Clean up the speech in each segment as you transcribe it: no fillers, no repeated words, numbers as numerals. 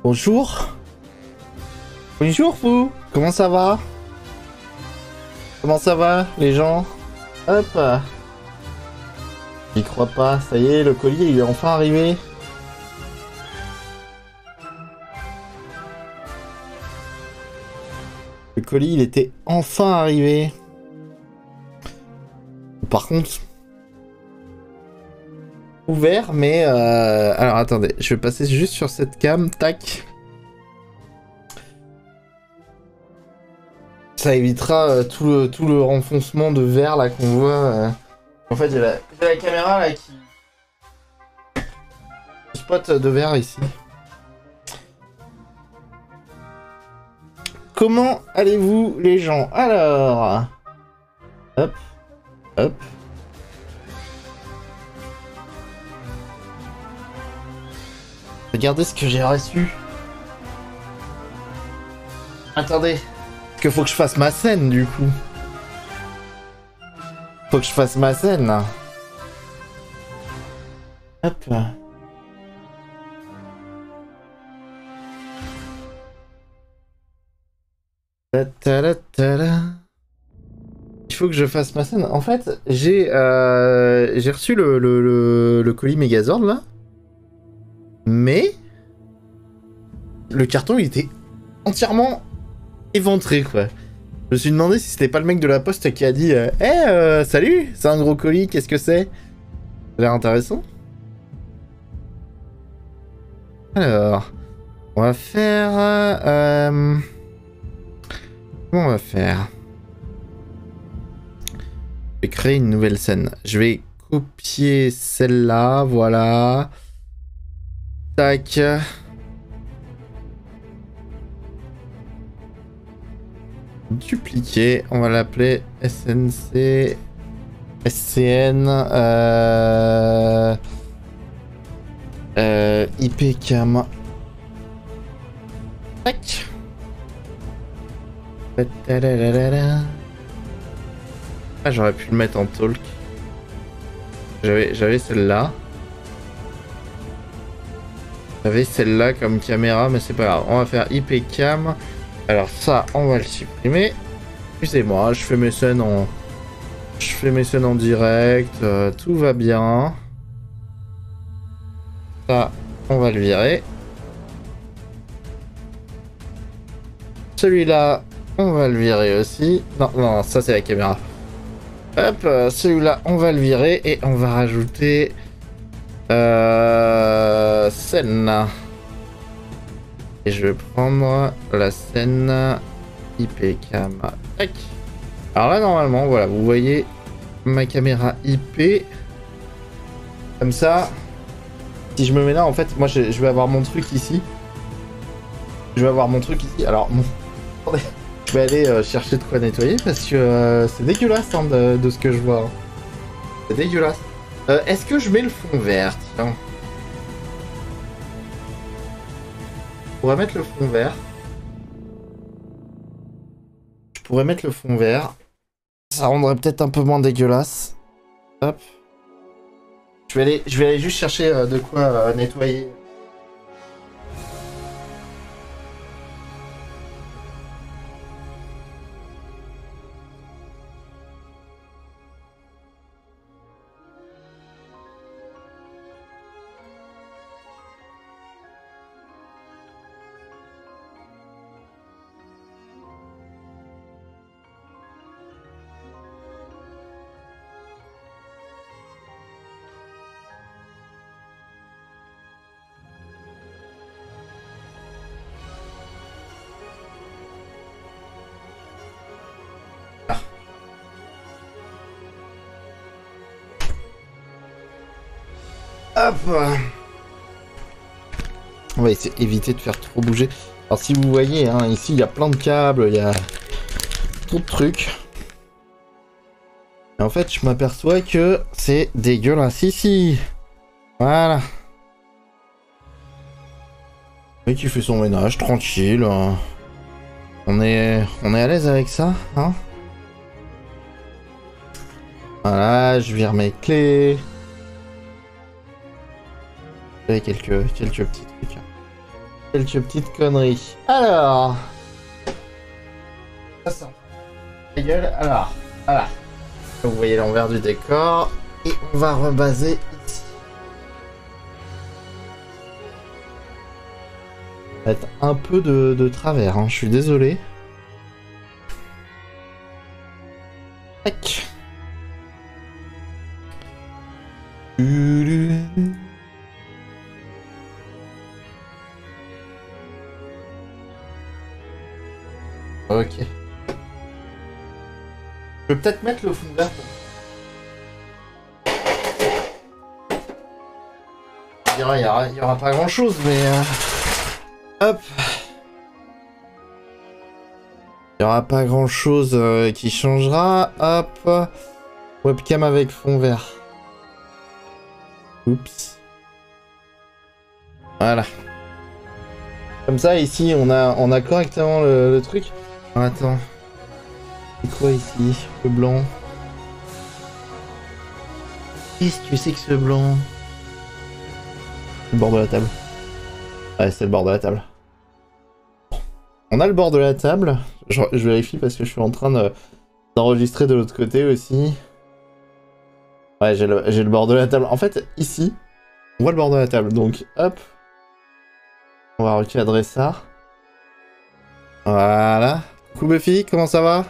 Bonjour. Bonjour vous. Comment ça va? Comment ça va les gens? Hop. J'y crois pas. Ça y est, le colis il est enfin arrivé. Le colis il était enfin arrivé. Par contre... ouvert, mais... Alors attendez, je vais passer juste sur cette cam. Tac. Ça évitera tout le renfoncement de verre là qu'on voit. En fait, j'ai la caméra là qui spot de verre ici. Comment allez-vous les gens? Alors, hop, hop. Regardez ce que j'ai reçu. Attendez. Que faut que je fasse ma scène du coup. Faut que je fasse ma scène. Hop. Il faut que je fasse ma scène. En fait, j'ai reçu le colis Megazord là. Mais le carton il était entièrement éventré quoi. Je me suis demandé si c'était pas le mec de la poste qui a dit salut, c'est un gros colis, qu'est-ce que c'est? Ça a l'air intéressant. Alors, on va faire... comment on va faire? Je vais créer une nouvelle scène. Je vais copier celle-là, voilà. Tac. Dupliquer, on va l'appeler SNC... SCN... IPCam. Tac. Ah, j'aurais pu le mettre en talk. J'avais celle-là. J'avais celle-là comme caméra, mais c'est pas grave. On va faire IPCam. Alors ça, on va le supprimer. Excusez-moi, je fais mes scènes en direct. Tout va bien. Ça, on va le virer. Celui-là, on va le virer aussi. Non, non, ça c'est la caméra. Hop, celui-là, on va le virer et on va rajouter scène. Et je vais prendre la scène IPCam. Tac. Alors là, normalement, voilà, vous voyez ma caméra IP. Comme ça. Si je me mets là, en fait, moi, je vais avoir mon truc ici. Je vais avoir mon truc ici. Alors, bon. Attendez. Je vais aller chercher de quoi nettoyer parce que c'est dégueulasse hein, de ce que je vois. Hein. C'est dégueulasse. Est-ce que je mets le fond vert? Tiens. Je pourrais mettre le fond vert. Je pourrais mettre le fond vert. Ça rendrait peut-être un peu moins dégueulasse. Hop. Je vais aller juste chercher de quoi nettoyer. Hop. On va essayer éviter de faire trop bouger. Alors si vous voyez, hein, ici il y a plein de câbles, il y a trop de trucs. Et en fait, je m'aperçois que c'est dégueulasse ici. Voilà. Et qui fait son ménage tranquille. On est à l'aise avec ça, hein? Voilà, je vire mes clés. Quelques petits trucs. quelques petites conneries. Alors... Ça sent. Ta gueule. Alors, voilà. Vous voyez l'envers du décor. Et on va rebaser ici. Ça va être un peu de travers, hein. Je suis désolé. Tac. Ok. Je peux peut-être mettre le fond vert. Il y aura pas grand chose, mais hop. Il y aura pas grand chose qui changera. Hop. Webcam avec fond vert. Oups. Voilà. Comme ça, ici, on a correctement le truc. Attends. C'est quoi ici? Le blanc. Qu'est-ce que c'est que ce blanc? Le bord de la table. Ouais, c'est le bord de la table. On a le bord de la table. Je vérifie parce que je suis en train d'enregistrer de l'autre côté aussi. Ouais, j'ai le bord de la table. En fait, ici, on voit le bord de la table. Donc, hop. On va recadrer ça. Voilà. Coucou Buffy, comment ça va?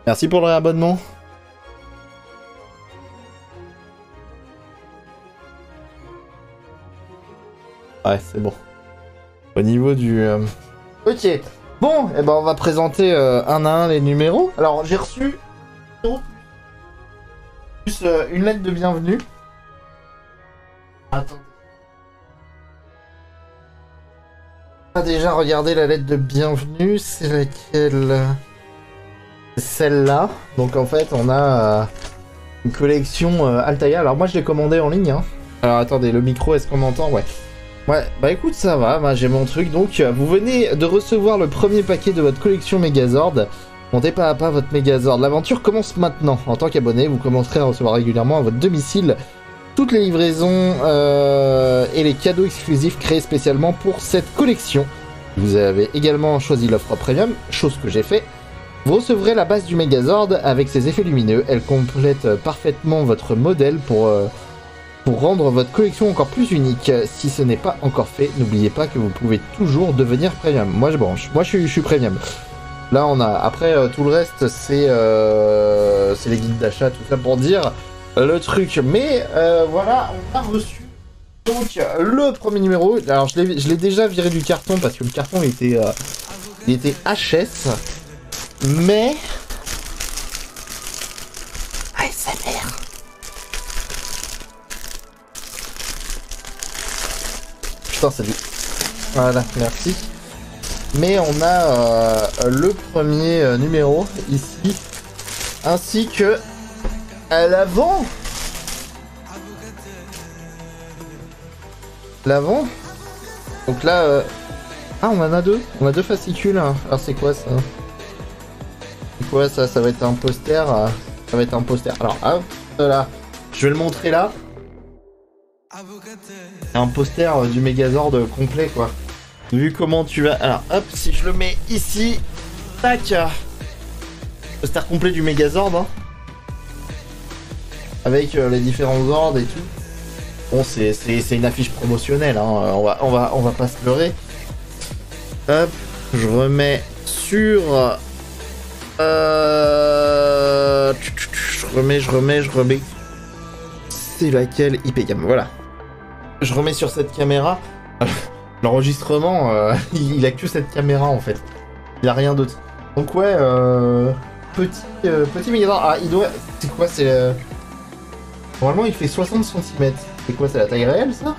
Merci pour le réabonnement. Ouais, c'est bon. Au niveau du... Ok. Bon, et ben on va présenter un à un les numéros. Alors, j'ai reçu... plus une lettre de bienvenue. Attends. On a déjà regardé la lettre de bienvenue. C'est laquelle? Celle-là. Donc en fait, on a une collection Altaïa. Alors moi, je l'ai commandé en ligne. Hein. Alors attendez, le micro, est-ce qu'on m'entend? Ouais. Ouais, bah écoute, ça va. Moi, j'ai mon truc. Donc, vous venez de recevoir le premier paquet de votre collection Megazord. Montez pas à pas votre Megazord. L'aventure commence maintenant. En tant qu'abonné, vous commencerez à recevoir régulièrement à votre domicile toutes les livraisons et les cadeaux exclusifs créés spécialement pour cette collection. Vous avez également choisi l'offre premium, chose que j'ai fait. Vous recevrez la base du Megazord avec ses effets lumineux. Elle complète parfaitement votre modèle pour rendre votre collection encore plus unique. Si ce n'est pas encore fait, n'oubliez pas que vous pouvez toujours devenir premium. Moi je branche. Moi je suis premium. Là on a... Après tout le reste c'est les guides d'achat, tout ça pour dire le truc. Mais voilà, on a reçu donc le premier numéro. Alors je l'ai déjà viré du carton parce que le carton il était HS. Mais... ASMR. Putain, c'est lui. Voilà, merci. Mais on a le premier numéro ici, ainsi que à l'avant. L'avant. Donc là, ah, on en a deux. On a deux fascicules. Hein. Alors c'est quoi ça? C'est quoi ça? Ça va être un poster. Ça va être un poster. Alors hop, là. Je vais le montrer là. C'est un poster du Megazord complet quoi. Vu comment tu vas... Alors hop, si je le mets ici. Tac. Poster complet du Megazord. Hein. Avec les différents ordres et tout. Bon, c'est une affiche promotionnelle. Hein. On va pas se leurrer. Hop, je remets sur... Je remets. C'est laquelle? IPCam, voilà. Je remets sur cette caméra. L'enregistrement, il a que cette caméra en fait. Il n'y a rien d'autre. Donc ouais, petit Megazord. Ah, il doit... C'est quoi? C'est... Normalement, il fait 60 cm. C'est quoi? C'est la taille réelle, ça?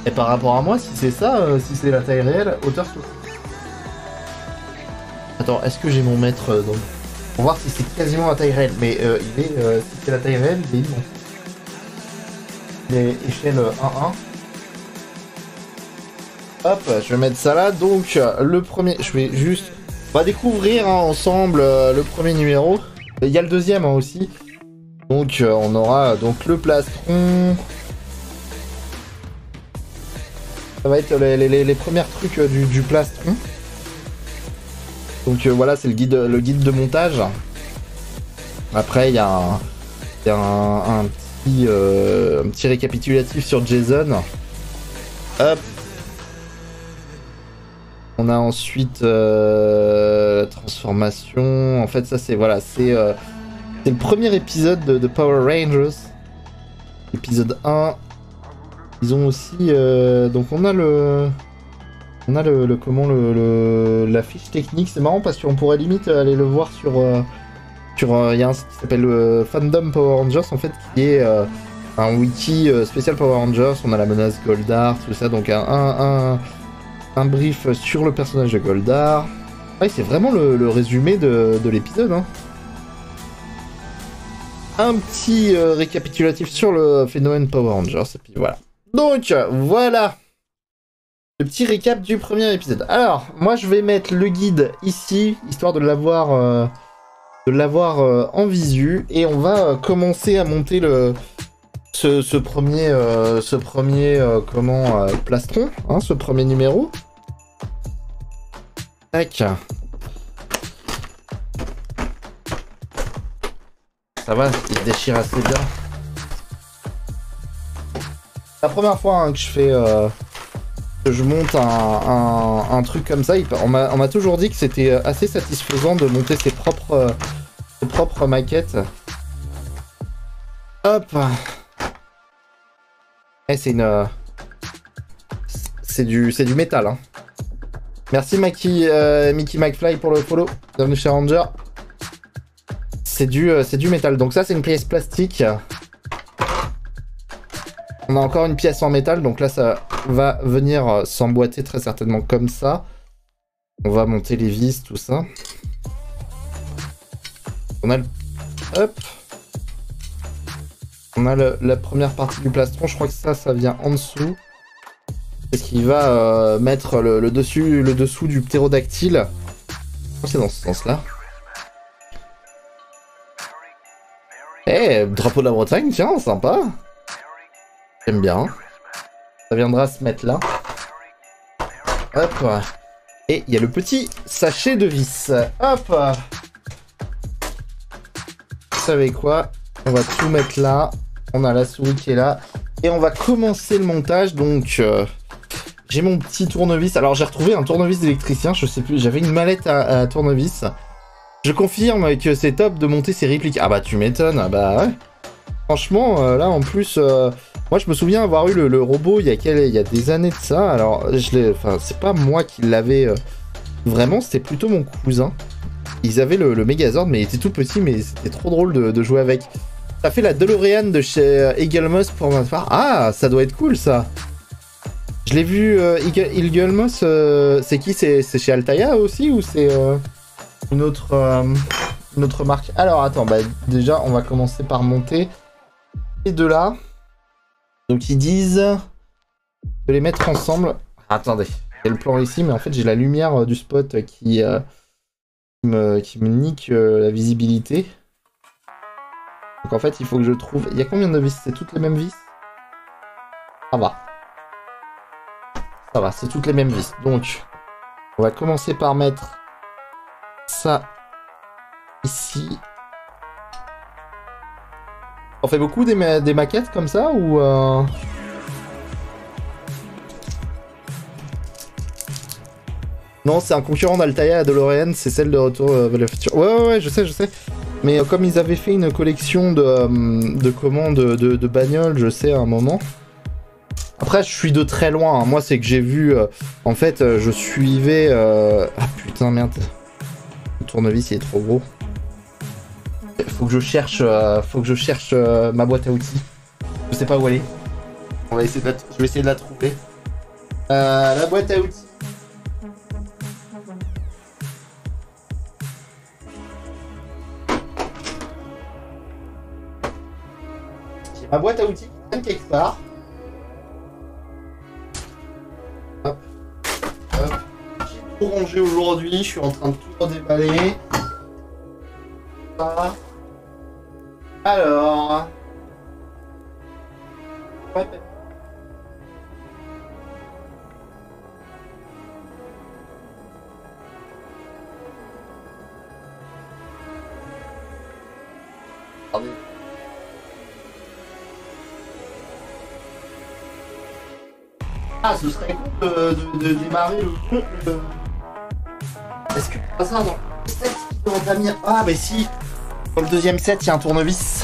Et par rapport à moi, si c'est ça, si c'est la taille réelle, hauteur 60. Attends, est-ce que j'ai mon mètre donc pour voir si c'est quasiment la taille réelle. Mais il est, si c'est la taille réelle, il est immense. Il est échelle 1-1. Hop, je vais mettre ça là. Donc, le premier, je vais juste... On va découvrir hein, ensemble le premier numéro. Il y a le deuxième hein, aussi. Donc, on aura donc le plastron. Ça va être les premiers trucs du plastron. Donc voilà, c'est le guide de montage. Après, il y a un petit récapitulatif sur Jason. Hop. On a ensuite la transformation. En fait, ça c'est voilà, c'est le premier épisode de Power Rangers. Épisode 1. Ils ont aussi donc on a la fiche technique. C'est marrant parce qu'on pourrait limite aller le voir sur il y a un site qui s'appelle Fandom Power Rangers en fait, qui est un wiki spécial Power Rangers. On a la menace Goldar, tout ça, donc un brief sur le personnage de Goldar. Ouais, c'est vraiment le résumé de l'épisode, hein. Un petit récapitulatif sur le phénomène Power Rangers, et puis voilà. Donc, voilà le petit récap du premier épisode. Alors, moi je vais mettre le guide ici, histoire de l'avoir en visu, et on va commencer à monter ce premier plastron, hein, ce premier numéro. Tac. Ça va, il se déchire assez bien. La première fois hein, que je fais que je monte un truc comme ça, on m'a toujours dit que c'était assez satisfaisant de monter ses propres maquettes. Hop. Et c'est du métal, hein. Merci Mickey McFly pour le follow. Bienvenue chez Ranger. C'est du métal. Donc ça c'est une pièce plastique. On a encore une pièce en métal, donc là ça va venir s'emboîter très certainement comme ça. On va monter les vis, tout ça. On a hop. On a la première partie du plastron, je crois que ça vient en dessous. C'est ce qui va mettre le dessous du ptérodactyle. C'est dans ce sens-là. Eh, drapeau de la Bretagne, tiens, sympa. J'aime bien. Ça viendra se mettre là. Hop. Et il y a le petit sachet de vis. Hop. Vous savez quoi? On va tout mettre là. On a la souris qui est là. Et on va commencer le montage. Donc, j'ai mon petit tournevis. Alors, j'ai retrouvé un tournevis d'électricien. Je sais plus. J'avais une mallette à tournevis. Je confirme que c'est top de monter ces répliques. Ah bah, tu m'étonnes. Ah bah, ouais. Franchement, là, en plus... moi, je me souviens avoir eu le robot il y a des années de ça. Alors, c'est pas moi qui l'avais vraiment, c'était plutôt mon cousin. Ils avaient le Megazord, mais il était tout petit, mais c'était trop drôle de jouer avec. Ça fait la DeLorean de chez Eaglemoss pour ma part. Ah, ça doit être cool, ça. Je l'ai vu, Eaglemoss, c'est qui? C'est chez Altaïa aussi, ou c'est une autre marque? Alors, attends, bah, déjà, on va commencer par monter les deux là. Donc ils disent de les mettre ensemble. Attendez, il y a le plan ici, mais en fait j'ai la lumière du spot qui me nique la visibilité. Donc en fait il faut que je trouve... Il y a combien de vis? C'est toutes les mêmes vis? Ça va. Ça va, c'est toutes les mêmes vis. Donc on va commencer par mettre ça ici. On fait beaucoup des maquettes comme ça ou Non, c'est un concurrent d'Altaïa à DeLorean, c'est celle de Retour vers le futur. Ouais, je sais. Mais comme ils avaient fait une collection de commandes de bagnoles, je sais, à un moment. Après, je suis de très loin. Hein. Moi, c'est que j'ai vu... en fait, je suivais... Ah putain, merde. Le tournevis, il est trop gros. Faut que je cherche ma boîte à outils. Je sais pas où elle est. Je vais essayer de la trouver. La boîte à outils. J'ai ma boîte à outils qui traîne quelque part. Hop. Hop. J'ai tout rangé aujourd'hui. Je suis en train de tout redéballer. Ça. Alors... Regardez. Ah, ce serait cool de démarrer le jeu. Est-ce que par hasard dans le set qui doit venir... Ah, mais si. Dans le deuxième set, il y a un tournevis.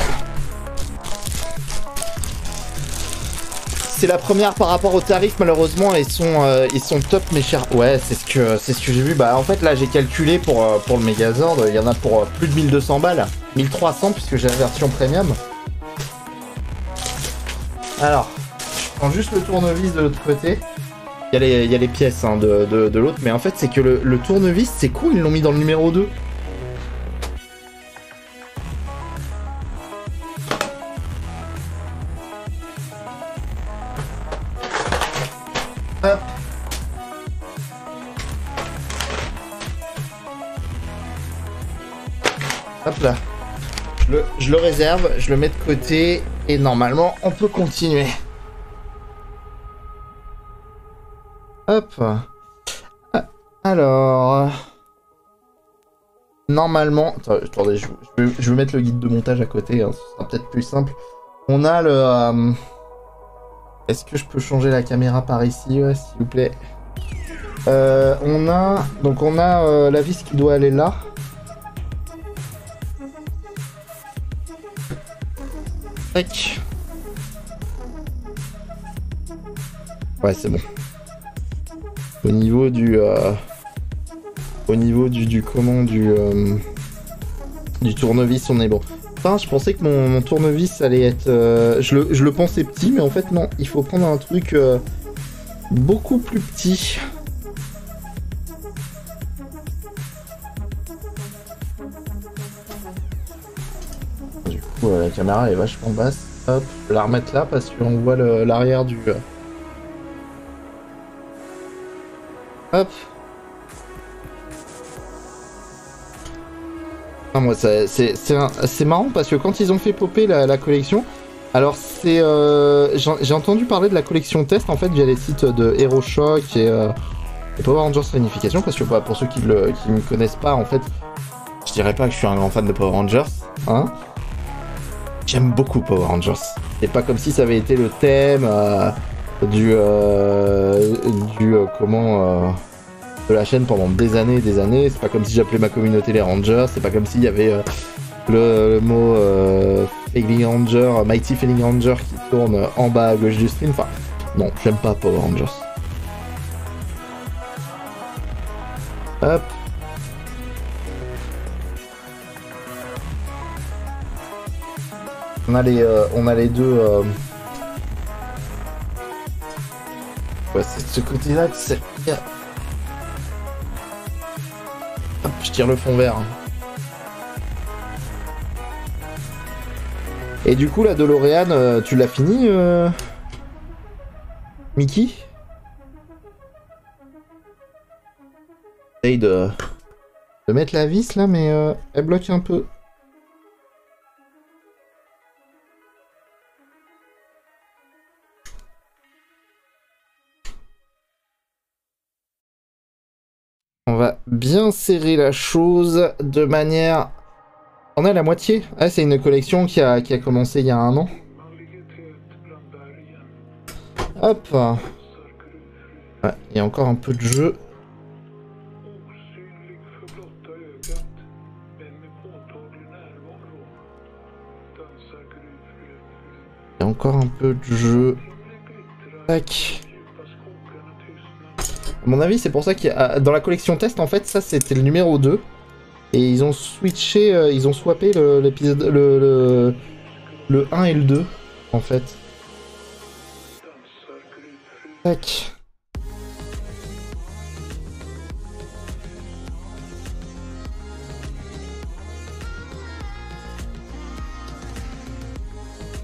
C'est la première par rapport au tarif, malheureusement, ils sont top, mes chers. Ouais, c'est ce que j'ai vu. Bah, en fait, là, j'ai calculé pour le Megazord, il y en a pour plus de 1200 balles. 1300, puisque j'ai la version premium. Alors, je prends juste le tournevis de l'autre côté. Il y a les pièces hein, de l'autre, mais en fait, c'est que le tournevis, c'est con, ils l'ont mis dans le numéro 2. Hop. Hop là. Je le réserve, je le mets de côté et normalement on peut continuer. Hop. Alors. Normalement. Attendez, je vais mettre le guide de montage à côté, hein, ce sera peut-être plus simple. On a le. Est-ce que je peux changer la caméra par ici, ouais, s'il vous plaît. On a la vis qui doit aller là. Tac. Ouais, c'est bon. Au niveau du tournevis, on est bon. Enfin, je pensais que mon tournevis allait être... je le pensais petit, mais en fait, non. Il faut prendre un truc beaucoup plus petit. Du coup, la caméra est vachement basse. Hop, je vais la remettre là parce qu'on voit l'arrière du... Hop. Ah, moi, c'est marrant parce que quand ils ont fait popper la collection, alors c'est j'ai entendu parler de la collection test en fait via les sites de HeroShock et Power Rangers Réunification, parce que pour ceux qui me connaissent pas, en fait, je dirais pas que je suis un grand fan de Power Rangers, hein. J'aime beaucoup Power Rangers. C'est pas comme si ça avait été le thème de la chaîne pendant des années et des années. C'est pas comme si j'appelais ma communauté les Rangers. C'est pas comme s'il y avait le mot Failing Ranger, Mighty Failing Ranger qui tourne en bas à gauche du stream. Enfin, non, j'aime pas Power Rangers. Hop. On a les deux. Ouais, c'est de ce côté-là que c'est. Hop, je tire le fond vert. Et du coup, la DeLorean, tu l'as fini, Mickey? J'essaye de mettre la vis là, mais elle bloque un peu. On va bien serrer la chose de manière... On a la moitié. Ah, c'est une collection qui a commencé il y a 1 an. Hop. Ouais, il y a encore un peu de jeu. Il y a encore un peu de jeu. Tac. À mon avis, c'est pour ça qu'il y a... Dans la collection test, en fait, ça, c'était le numéro 2. Et ils ont switché... ils ont swappé l'épisode... Le 1 et le 2, en fait. Tac.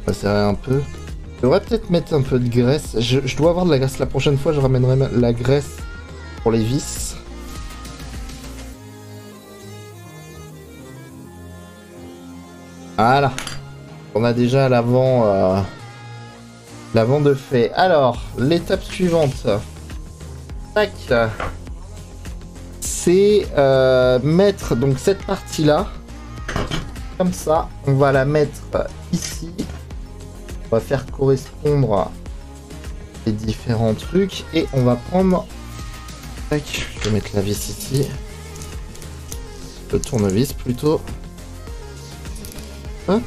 On va serrer un peu. Je devrais peut-être mettre un peu de graisse. Je dois avoir de la graisse. La prochaine fois, je ramènerai la graisse pour les vis. Voilà. On a déjà l'avant de fait. Alors, l'étape suivante. Tac. C'est mettre donc cette partie-là comme ça. On va la mettre ici. On va faire correspondre les différents trucs. Et on va prendre... Tac, je vais mettre la vis ici. Le tournevis plutôt. Hop.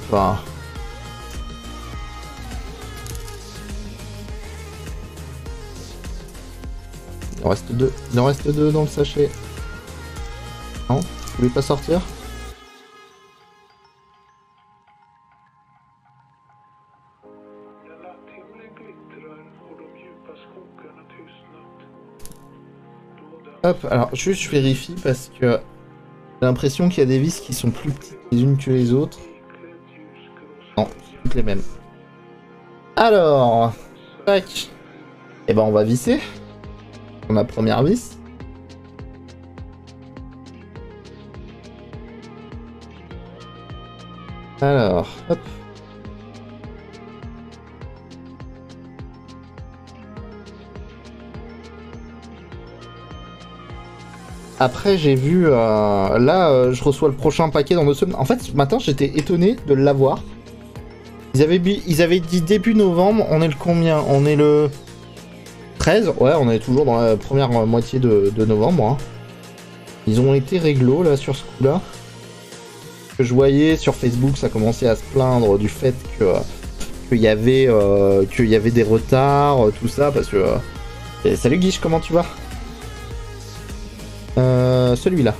Il en reste deux. Il en reste deux dans le sachet. Non, vous voulez pas sortir? Hop, alors juste je vérifie parce que j'ai l'impression qu'il y a des vis qui sont plus petites les unes que les autres. Non, c'est toutes les mêmes. Alors, tac. Et ben on va visser. Ma première vis. Alors, hop. Après, j'ai vu... là, je reçois le prochain paquet dans 2 semaines. En fait, ce matin, j'étais étonné de l'avoir. Ils avaient dit début novembre. On est le combien? On est le 13. Ouais, on est toujours dans la première moitié de novembre. Hein. Ils ont été réglo, là, sur ce coup-là. Que je voyais sur Facebook, ça commençait à se plaindre du fait qu'il y avait des retards, tout ça, parce que... Salut Guiche, comment tu vas? Celui-là.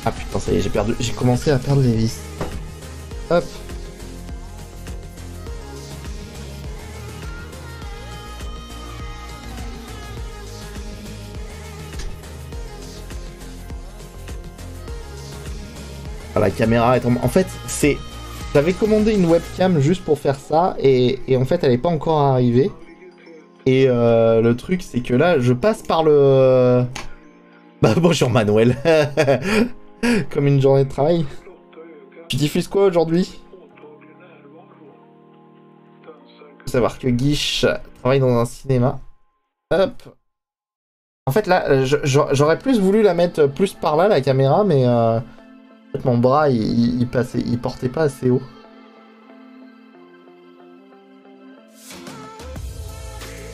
Ah putain, ça y est, j'ai commencé à perdre les vis. Hop. Ah, la caméra est tombée. En fait, c'est... J'avais commandé une webcam juste pour faire ça, et en fait, elle n'est pas encore arrivée. Et le truc, c'est que là, je passe par le... Bah, bonjour Manuel. Comme une journée de travail. Tu diffuses quoi aujourd'hui? Faut savoir que Guiche travaille dans un cinéma. Hop. En fait, là, j'aurais plus voulu la mettre plus par là, la caméra, mais... En fait, mon bras, il portait pas assez haut.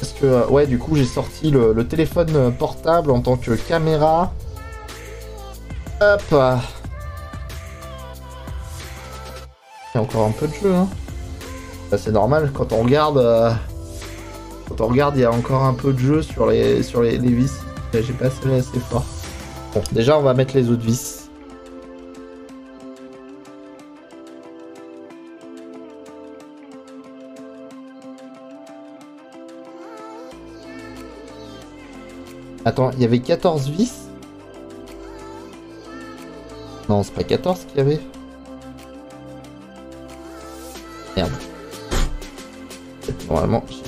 Parce que, ouais, du coup, j'ai sorti le téléphone portable en tant que caméra. Hop. Il y a encore un peu de jeu, hein. C'est normal, quand on regarde... il y a encore un peu de jeu sur les vis. J'ai pas serré assez fort. Bon, déjà, on va mettre les autres vis. Attends, il y avait 14 vis? Non, c'est pas 14 qu'il y avait. Merde. Normalement, j'ai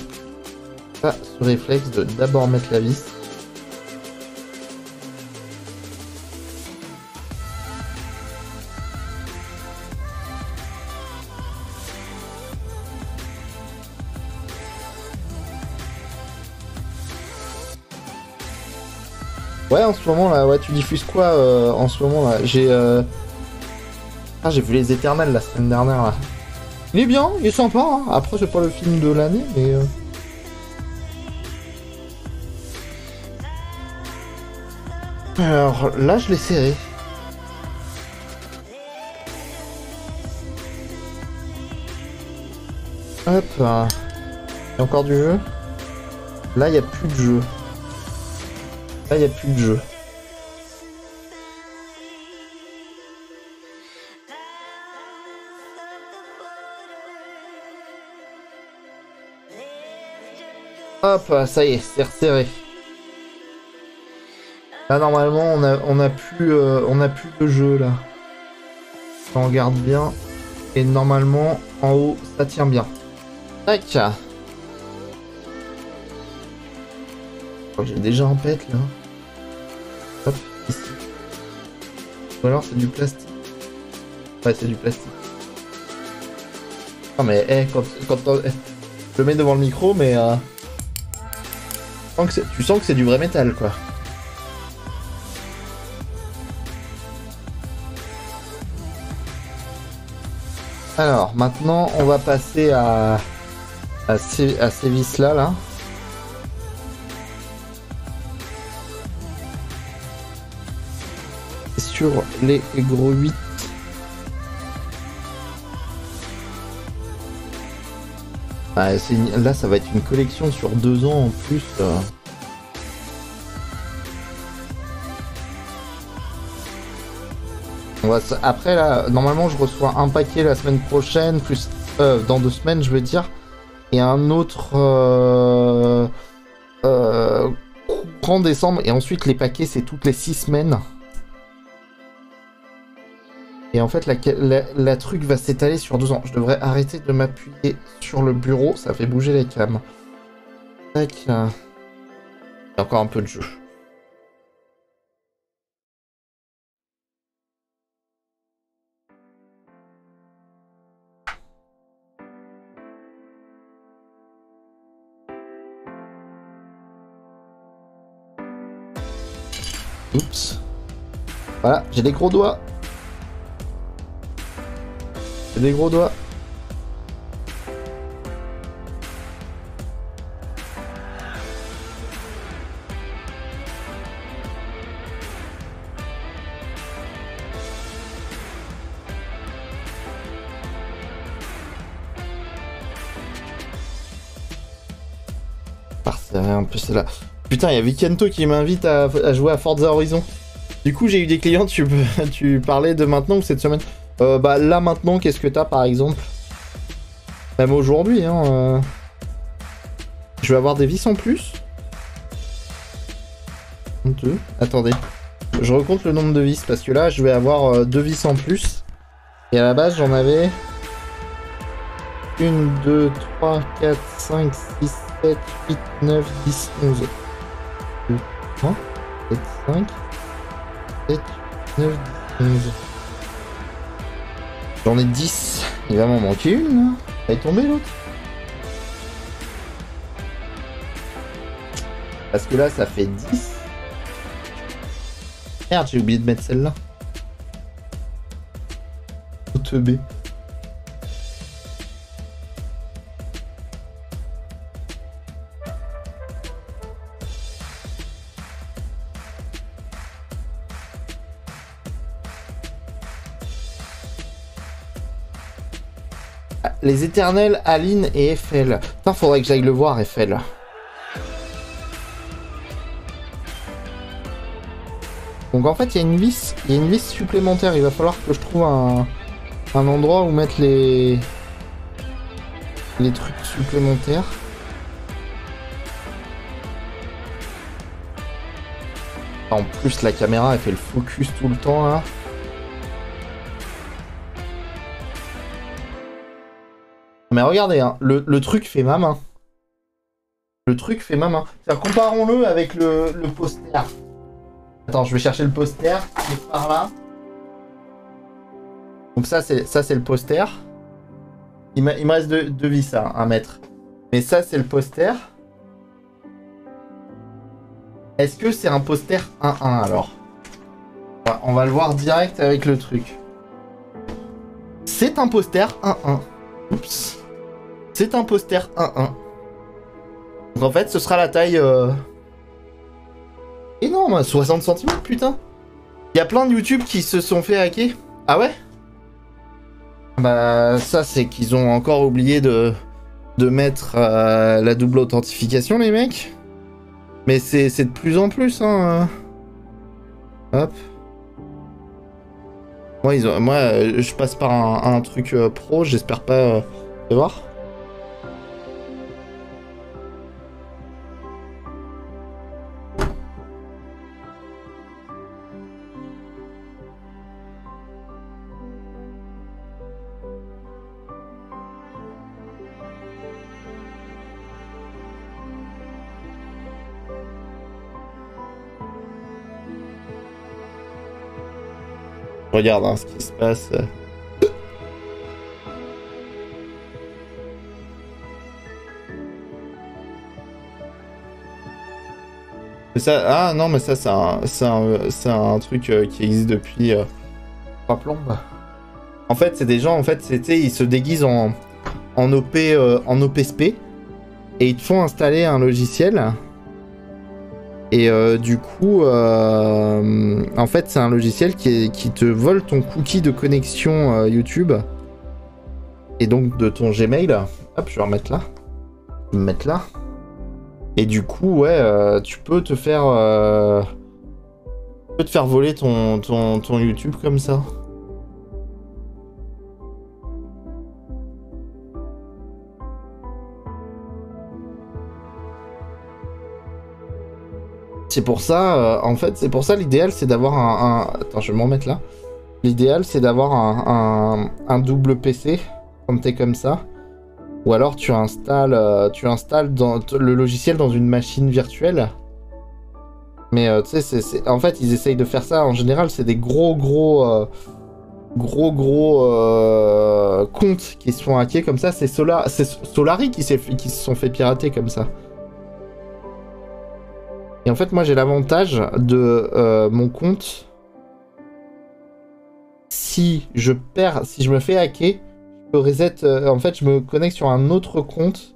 pas ce réflexe de d'abord mettre la vis. Ouais, en ce moment là, ouais, tu diffuses quoi en ce moment là? J'ai vu les Éternels la semaine dernière là. Il est bien, il est sympa, hein. Après c'est pas le film de l'année, mais... Alors là je l'ai serré. Hop. Il y a encore du jeu. Là il n'y a plus de jeu. Là, il n'y a plus de jeu. Hop, ça y est, c'est resserré. Là, normalement, on a plus de jeu, là. On regarde bien. Et normalement, en haut, ça tient bien. Tac. J'ai déjà un pet là. Hop, ici. Ou alors c'est du plastique. Ouais, c'est du plastique. Non mais, je le mets devant le micro, mais tu sens que c'est du vrai métal quoi. Alors, maintenant, on va passer à ces vis-là, là. Sur les gros 8. Ah, là, ça va être une collection sur 2 ans en plus. Après, là, normalement, je reçois un paquet la semaine prochaine, plus dans 2 semaines, je veux dire, et un autre courant décembre, et ensuite les paquets, c'est toutes les 6 semaines. Et en fait, la truc va s'étaler sur 2 ans. Je devrais arrêter de m'appuyer sur le bureau, ça fait bouger les cams. Tac. Il y a encore un peu de jeu. Oups. Voilà, j'ai des gros doigts. J'ai des gros doigts. C'est un peu cela. Putain, il y a Vikento qui m'invite à jouer à Forza Horizon. Du coup, j'ai eu des clients, tu parlais de maintenant ou cette semaine? Bah là maintenant, qu'est-ce que t'as par exemple? Même aujourd'hui, hein. Je vais avoir des vis en plus. 2. Attendez. Je recompte le nombre de vis parce que là, je vais avoir 2 vis en plus. Et à la base, j'en avais 1, 2, 3, 4, 5, 6, 7, 8, 9, 10, 11. 2, 3, 4, 5, 7, 9, 10, 11. J'en ai 10. Il va m'en manquer une, là. Elle est tombée, l'autre. Parce que là, ça fait 10. Merde, j'ai oublié de mettre celle-là. OTB. Les éternels, Aline et Eiffel. Putain, faudrait que j'aille le voir, Eiffel. Donc en fait, il y a une vis supplémentaire. Il va falloir que je trouve un endroit où mettre les trucs supplémentaires. En plus, la caméra, elle fait le focus tout le temps, là. Mais regardez, hein, le truc fait ma main. Le truc fait ma main. Comparons-le avec le poster. Attends, je vais chercher le poster qui est par là. Donc ça c'est le poster. Il me reste deux vis à mettre. Mais ça c'est le poster. Est-ce que c'est un poster 1-1 alors? On va le voir direct avec le truc. C'est un poster 1-1. Oups. C'est un poster 1-1. Donc en fait, ce sera la taille... énorme, 60 cm, putain. Il y a plein de YouTube qui se sont fait hacker. Ah ouais? Bah ça, c'est qu'ils ont encore oublié de mettre la double authentification, les mecs. Mais c'est de plus en plus, hein. Hop. Moi, je passe par un truc pro, j'espère pas... de voir. Regarde hein, ce qui se passe. Ça, ah non, mais ça, c'est un truc qui existe depuis 3 plombes. En fait, c'est des gens, en fait, c'était, ils se déguisent en OPSP et ils te font installer un logiciel. Et du coup, en fait, c'est un logiciel qui te vole ton cookie de connexion YouTube. Et donc de ton Gmail. Hop, je vais remettre là. Je vais me mettre là. Et du coup, ouais, tu peux te faire voler ton YouTube comme ça. C'est pour ça, en fait, c'est pour ça l'idéal, c'est d'avoir Attends, je vais m'en mettre là. L'idéal, c'est d'avoir un double PC, quand t'es comme ça. Ou alors tu installes le logiciel dans une machine virtuelle. Mais tu sais, en fait, ils essayent de faire ça. En général, c'est des gros comptes qui se font hacker comme ça. C'est Solari qui se sont fait pirater comme ça. Et en fait, moi, j'ai l'avantage de mon compte. Si je me fais hacker, je peux reset. En fait, je me connecte sur un autre compte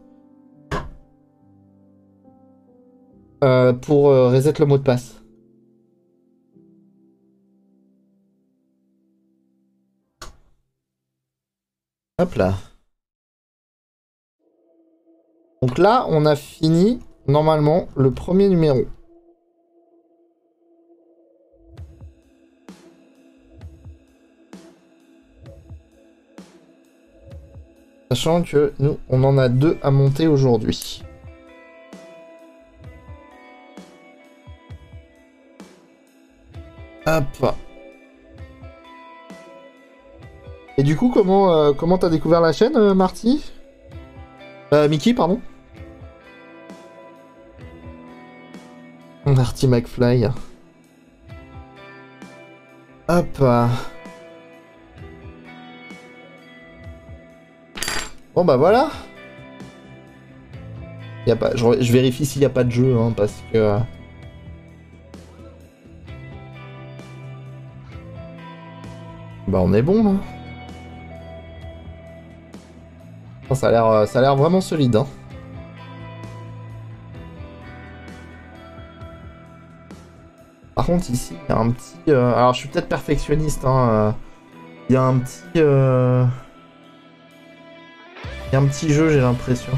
pour reset le mot de passe. Hop là. Donc là, on a fini normalement le premier numéro. Sachant que nous, on en a 2 à monter aujourd'hui. Hop. Et du coup, comment t'as découvert la chaîne, Marty? Mickey, pardon. Marty McFly. Hop. Bon bah voilà. Y a pas, je vérifie s'il n'y a pas de jeu, hein, parce que... Bah on est bon là. Ça a l'air vraiment solide. Hein. Par contre ici, il y a un petit... alors je suis peut-être perfectionniste. Hein, il y a un petit... Il y a un petit jeu, j'ai l'impression.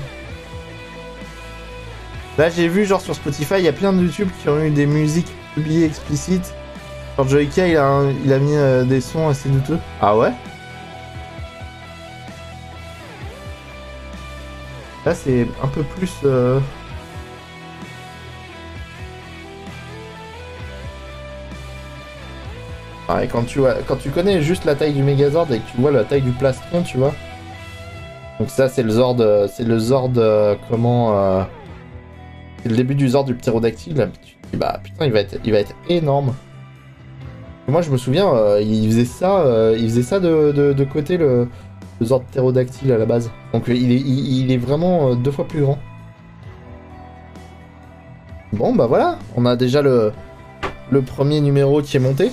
Là, j'ai vu, genre, sur Spotify, il y a plein de YouTube qui ont eu des musiques publiées explicites. Genre, Joyka, il a mis des sons assez douteux. Ah ouais? Là, c'est un peu plus... Ouais, quand tu connais juste la taille du Megazord et que tu vois la taille du plastron, tu vois. Donc ça, c'est le Zord, comment... C'est le début du Zord du ptérodactyle. Là. Tu te dis, bah putain, il va être énorme. Et moi, je me souviens, il faisait ça de côté, le Zord ptérodactyle à la base. Donc il est vraiment 2 fois plus grand. Bon, bah voilà, on a déjà le premier numéro qui est monté.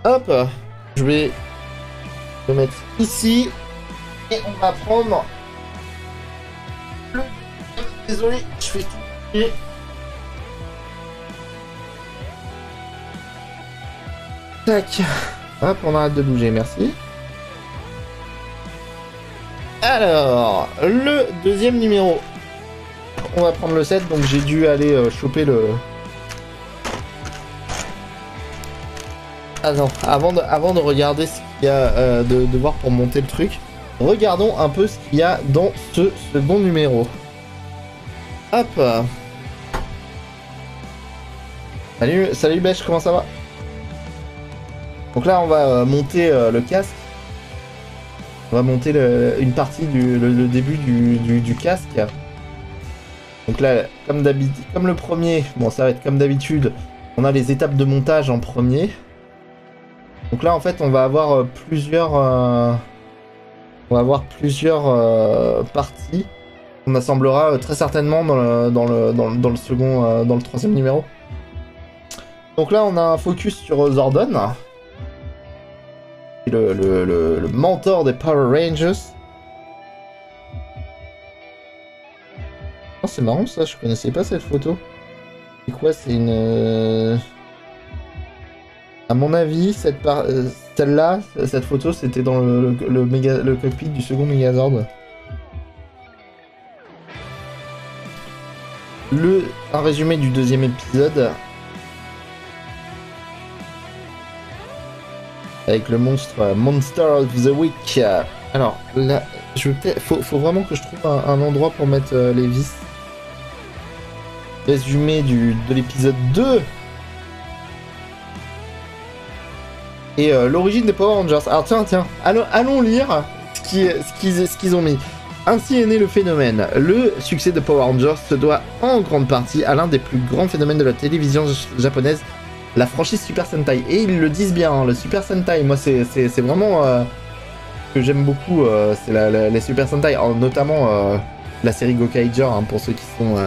Hop, je vais le mettre ici. Et on va prendre... Désolé, je fais tout. Tac. Hop, on arrête de bouger, merci. Alors, le deuxième numéro. On va prendre le 7, donc j'ai dû aller choper le... Ah non, avant de regarder ce qu'il y a, de voir pour monter le truc, regardons un peu ce qu'il y a dans ce second numéro. Hop. Salut Bêche, comment ça va? Donc là, on va monter le casque. On va monter une partie le début du casque. Donc là, comme d'habitude, comme le premier, bon ça va être comme d'habitude, on a les étapes de montage en premier. Donc là, en fait, on va avoir plusieurs parties. On assemblera très certainement dans le second, dans le troisième numéro. Donc là, on a un focus sur Zordon, le mentor des Power Rangers. Oh, c'est marrant ça, je connaissais pas cette photo. C'est quoi? C'est une... À mon avis, celle-là, cette photo, c'était dans le cockpit du second Megazord. Un résumé du deuxième épisode. Avec le monstre Monster of the Week. Alors, là, faut vraiment que je trouve un endroit pour mettre les vis. Résumé de l'épisode 2. Et l'origine des Power Rangers. Alors tiens, allons lire ce qu'ils ont mis. Ainsi est né le phénomène. Le succès de Power Rangers se doit en grande partie à l'un des plus grands phénomènes de la télévision japonaise, la franchise Super Sentai. Et ils le disent bien, hein, le Super Sentai. Moi, c'est vraiment ce que j'aime beaucoup. C'est les Super Sentai, notamment la série Gokaiger, hein, pour ceux qui sont...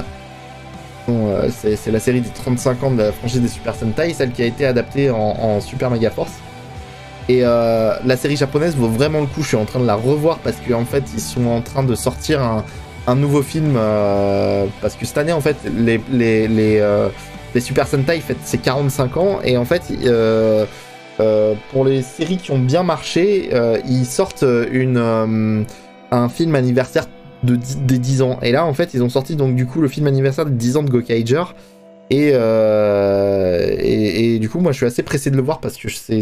c'est la série des 35 ans de la franchise des Super Sentai, celle qui a été adaptée en Super Mega Force. Et la série japonaise vaut vraiment le coup, je suis en train de la revoir parce qu'en fait ils sont en train de sortir un nouveau film parce que cette année en fait les Super Sentai fêtent ses 45 ans et en fait pour les séries qui ont bien marché ils sortent un film anniversaire des 10 ans et là en fait ils ont sorti donc du coup le film anniversaire des 10 ans de Gokaiger. Et du coup, moi, je suis assez pressé de le voir parce que c'est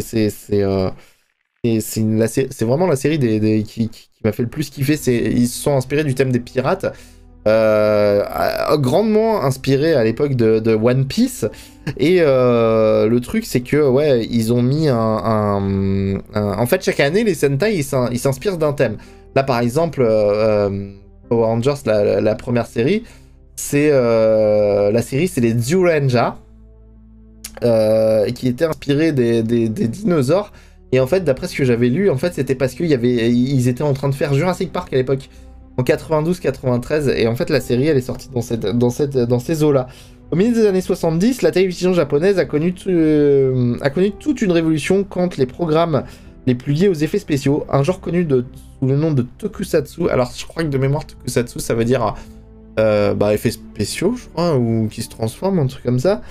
vraiment la série qui m'a fait le plus kiffer. Ils se sont inspirés du thème des pirates, grandement inspiré à l'époque de One Piece. Et le truc, c'est que ouais, ils ont mis en fait, chaque année, les Sentai, ils s'inspirent d'un thème. Là, par exemple, Power Rangers, la première série. C'est la série, c'est les Zyuranger qui était inspiré des dinosaures. Et en fait, d'après ce que j'avais lu, en fait, c'était parce ils étaient en train de faire Jurassic Park à l'époque, en 92-93. Et en fait, la série, elle est sortie dans ces eaux-là. Au milieu des années 70, la télévision japonaise a connu toute une révolution quand les programmes les plus liés aux effets spéciaux, un genre connu sous le nom de tokusatsu. Alors, je crois que de mémoire, tokusatsu, ça veut dire effets spéciaux, je crois, ou qui se transforment, un truc comme ça.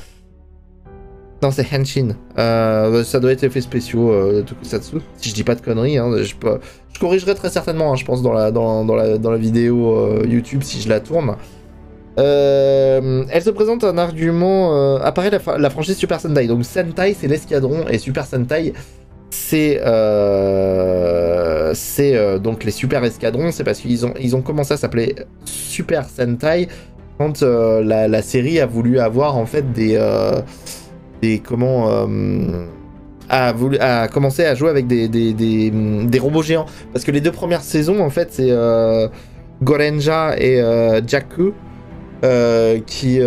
Non, c'est Henshin. Ça doit être effets spéciaux, Tokusatsu. Si je dis pas de conneries, hein, je corrigerai très certainement, hein, je pense, dans la vidéo YouTube si je la tourne. Elle se présente un argument. Apparaît la franchise Super Sentai. Donc Sentai, c'est l'escadron, et Super Sentai, c'est donc les super escadrons. C'est parce qu'ils ont commencé à s'appeler Super Sentai quand la série a voulu avoir en fait a commencé à jouer avec des robots géants, parce que les deux premières saisons en fait c'est Gorenja et Jakku qui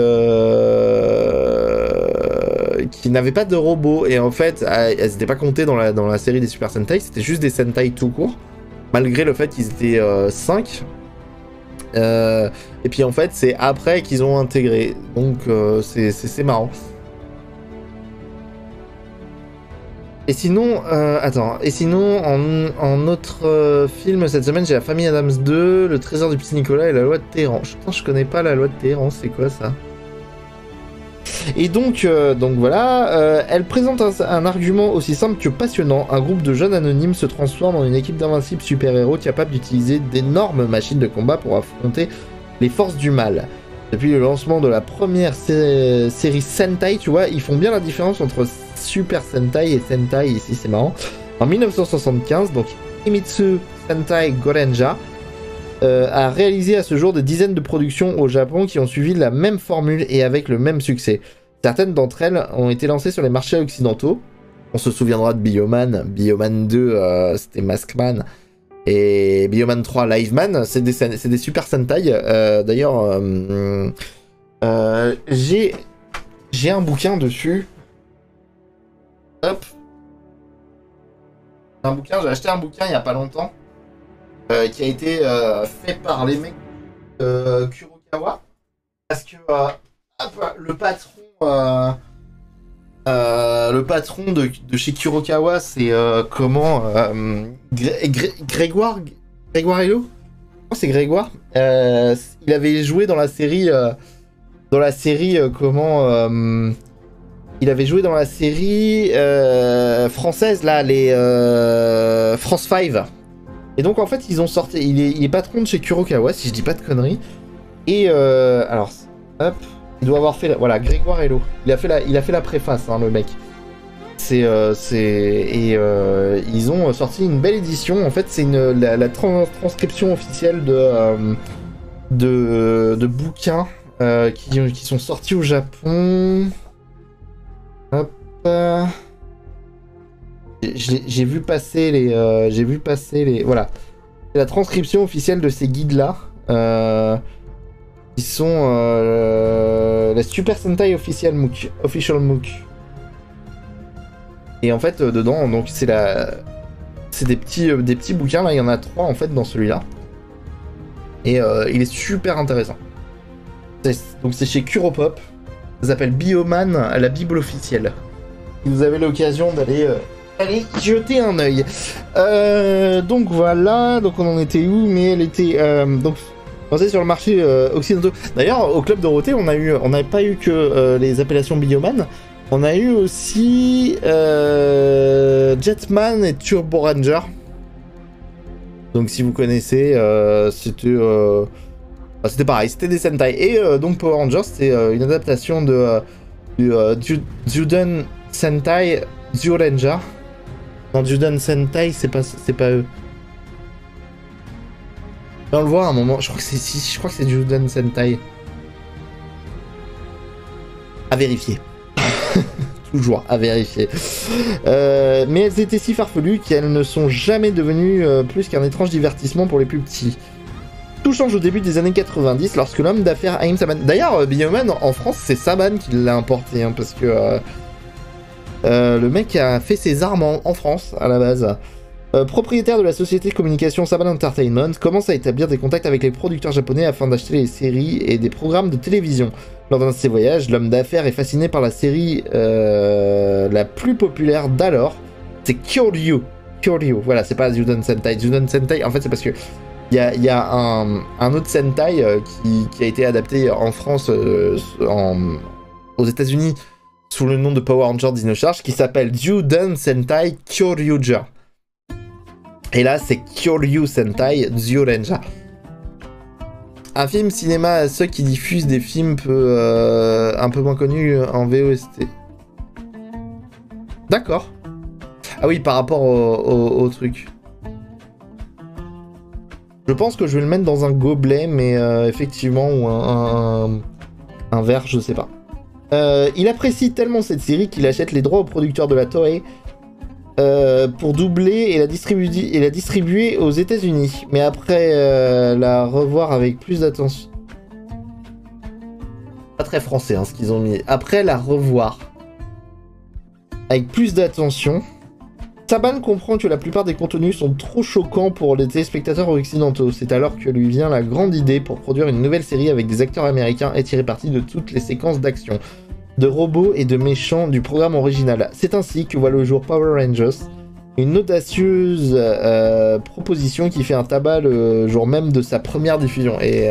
n'avaient pas de robots, et en fait elles n'étaient pas comptées dans la série des Super Sentai, c'était juste des Sentai tout court, malgré le fait qu'ils étaient 5. Et puis en fait c'est après qu'ils ont intégré, donc c'est marrant. Et sinon, en autre film cette semaine, j'ai La Famille Adams 2, Le Trésor du Petit Nicolas et La Loi de Téhéran. Je connais pas La Loi de Téhéran, c'est quoi ça? Et donc voilà, elle présente un argument aussi simple que passionnant. Un groupe de jeunes anonymes se transforme en une équipe d'invincibles super-héros capables d'utiliser d'énormes machines de combat pour affronter les forces du mal. Depuis le lancement de la première série Sentai, tu vois, ils font bien la différence entre Super Sentai et Sentai, ici c'est marrant. En 1975, donc Himitsu Sentai Gorenja a réalisé à ce jour des dizaines de productions au Japon qui ont suivi la même formule et avec le même succès. Certaines d'entre elles ont été lancées sur les marchés occidentaux. On se souviendra de Bioman. Bioman 2, c'était Maskman. Et Bioman 3, Liveman, c'est des Super Sentai. D'ailleurs, j'ai un bouquin dessus. Hop. J'ai acheté un bouquin il y a pas longtemps. Qui a été fait par les mecs Kurokawa. Parce que le patron Le patron de chez Kurokawa, c'est Grégoire Hello? Non, c'est Grégoire. Il avait joué dans la série... il avait joué dans la série française, là, les France 5. Et donc, en fait, ils ont sorti... Il est patron de chez Kurokawa, si je dis pas de conneries. Et, alors, hop... Il doit avoir fait... Voilà, Grégoire Hello. Il a fait la préface, hein, le mec. Ils ont sorti une belle édition. En fait, c'est la transcription officielle de bouquins qui sont sortis au Japon. Hop. J'ai vu passer les... Voilà. C'est la transcription officielle de ces guides-là. Qui sont la Super Sentai Official MOOC. Et en fait, dedans, donc c'est des petits bouquins. Là, il y en a 3 en fait dans celui-là. Et il est super intéressant. Donc c'est chez Kuropop. Ça s'appelle Bioman, la Bible officielle. Si vous avez l'occasion d'aller jeter un œil. Donc voilà. Donc on en était où? Mais elle était donc. Pensez sur le marché occidentaux. D'ailleurs, au Club Dorothée, on n'a pas eu que les appellations Bioman. On a eu aussi Jetman et Turbo Ranger. Donc si vous connaissez, c'était pareil, c'était des Sentai. Et donc Power Rangers, c'était une adaptation du Juden Sentai Zyuranger. Non, Juden Sentai, c'est pas eux. On le voit à un moment, je crois que c'est Juden Sentai. À vérifier. Toujours à vérifier. Mais elles étaient si farfelues qu'elles ne sont jamais devenues plus qu'un étrange divertissement pour les plus petits. Tout change au début des années 90 lorsque l'homme d'affaires Haim Saban... D'ailleurs, Bioman en France, c'est Saban qui l'a importé, hein, parce que le mec a fait ses armes en France à la base. Propriétaire de la société de communication Saban Entertainment, commence à établir des contacts avec les producteurs japonais afin d'acheter les séries et des programmes de télévision. Lors d'un de ses voyages, l'homme d'affaires est fasciné par la série la plus populaire d'alors, c'est Kyoryu. Kyoryu, voilà, c'est pas Juden Sentai. Juden Sentai, en fait, c'est parce que il y a un autre Sentai qui a été adapté en France, aux États-Unis, sous le nom de Power Rangers Dino Charge, qui s'appelle Juden Sentai Kyoryuja. Et là, c'est Kyoryu Sentai Zyuranger. Un film cinéma à ceux qui diffusent des films un peu moins connus en VOST. D'accord. Ah oui, par rapport au truc. Je pense que je vais le mettre dans un gobelet, mais effectivement, ou un verre, je sais pas. Il apprécie tellement cette série qu'il achète les droits aux producteurs de la Toei pour doubler et la distribuer aux États-Unis. Mais après la revoir avec plus d'attention. Pas très français, hein, ce qu'ils ont mis. Après la revoir avec plus d'attention, Saban comprend que la plupart des contenus sont trop choquants pour les téléspectateurs occidentaux. C'est alors que lui vient la grande idée pour produire une nouvelle série avec des acteurs américains et tirer parti de toutes les séquences d'action, de robots et de méchants du programme original. C'est ainsi que voit le jour Power Rangers, une audacieuse proposition qui fait un tabac le jour même de sa première diffusion. Et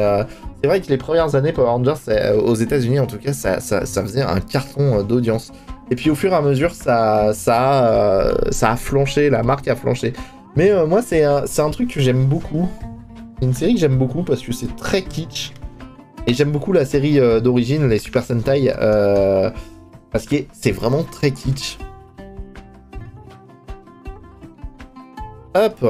c'est vrai que les premières années Power Rangers, aux États-Unis en tout cas, ça faisait un carton d'audience. Et puis au fur et à mesure, ça a flanché, la marque a flanché. Mais moi, c'est un truc que j'aime beaucoup. C'est une série que j'aime beaucoup parce que c'est très kitsch. Et j'aime beaucoup la série d'origine, les Super Sentai, parce que c'est vraiment très kitsch. Hop.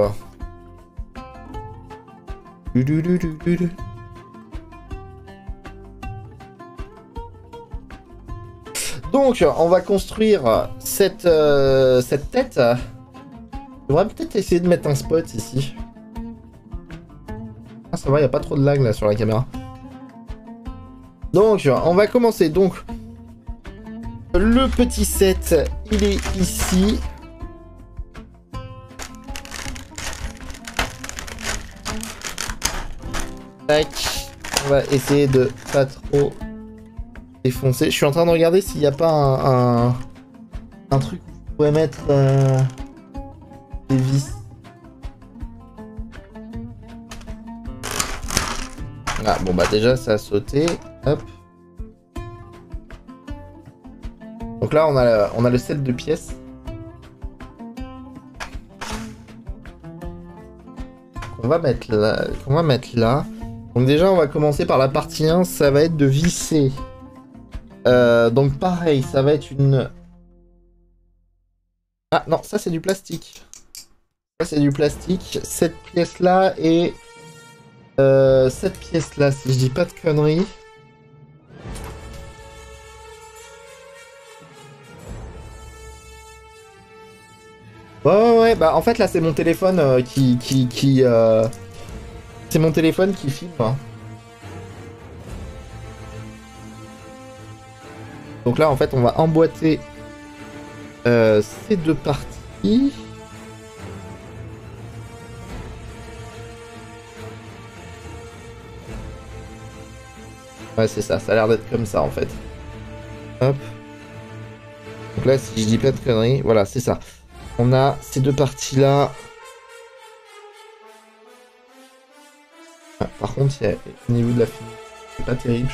Donc, on va construire cette tête. Je devrais peut-être essayer de mettre un spot ici. Ah, ça va, il n'y a pas trop de lag là sur la caméra. Donc, on va commencer. Donc, le petit set, il est ici. Tac. On va essayer de pas trop défoncer. Je suis en train de regarder s'il n'y a pas un truc où je pourrais mettre des vis. Ah, bon bah déjà ça a sauté. Hop. Donc là on a le set de pièces. On va mettre là. Donc déjà on va commencer par la partie 1, ça va être de visser. Donc pareil, ça va être une... Ah non, ça c'est du plastique. Ça c'est du plastique. Cette pièce là et cette pièce là, si je dis pas de conneries. Ouais, bah en fait là c'est mon téléphone c'est mon téléphone qui filme. Hein. Donc là en fait on va emboîter ces deux parties. Ouais c'est ça, ça a l'air d'être comme ça en fait. Hop. Donc là si je dis pas de conneries, voilà c'est ça. On a ces deux parties-là. Ah, par contre, il y a au niveau de la finition, c'est pas terrible.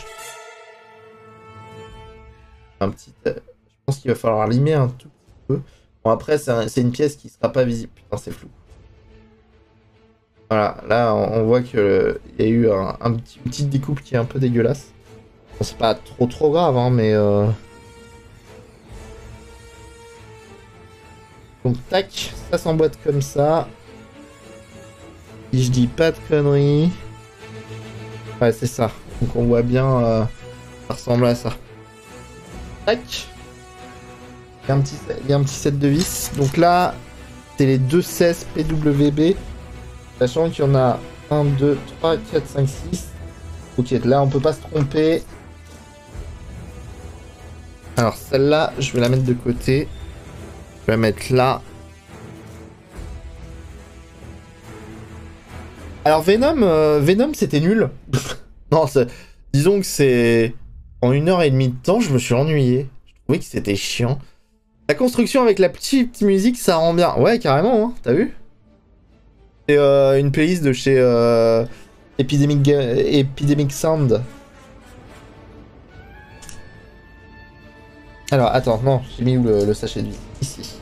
Un petit, je pense qu'il va falloir limer un tout petit peu. Bon, après, c'est une pièce qui sera pas visible. Putain, c'est flou. Voilà, là, on voit qu'il y a eu une petite découpe qui est un peu dégueulasse. Bon, c'est pas trop grave, hein, mais... Donc tac, ça s'emboîte comme ça. Si je dis pas de conneries. Ouais c'est ça. Donc on voit bien, ça ressemble à ça. Tac. Il y a un petit set de vis. Donc là, c'est les 216 PWB. Sachant qu'il y en a 1, 2, 3, 4, 5, 6. Ok, là on peut pas se tromper. Alors celle-là, je vais la mettre de côté. Je vais la mettre là. Alors Venom c'était nul. Non, disons que c'est... En 1h30 de temps, je me suis ennuyé. Je trouvais que c'était chiant. La construction avec la petite musique, ça rend bien. Ouais, carrément, hein, t'as vu? C'est une playlist de chez Epidemic Sound. Alors, attends, non, j'ai mis où le sachet de vis? Ici.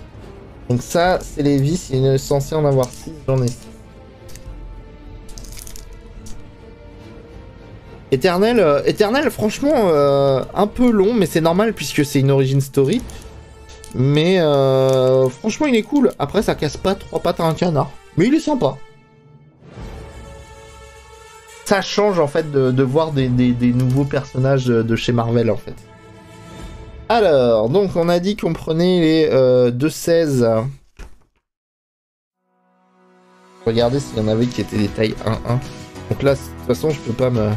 Donc ça, c'est les vis, il est censé en avoir 6, j'en ai 6. Éternel, franchement, un peu long, mais c'est normal puisque c'est une origin story. Mais franchement, il est cool. Après, ça casse pas 3 pattes à un canard. Mais il est sympa. Ça change en fait de voir des nouveaux personnages de chez Marvel en fait. Alors, donc on a dit qu'on prenait les 2.16. Regardez s'il y en avait qui étaient des tailles 1-1. Donc là, de toute façon, je peux pas me...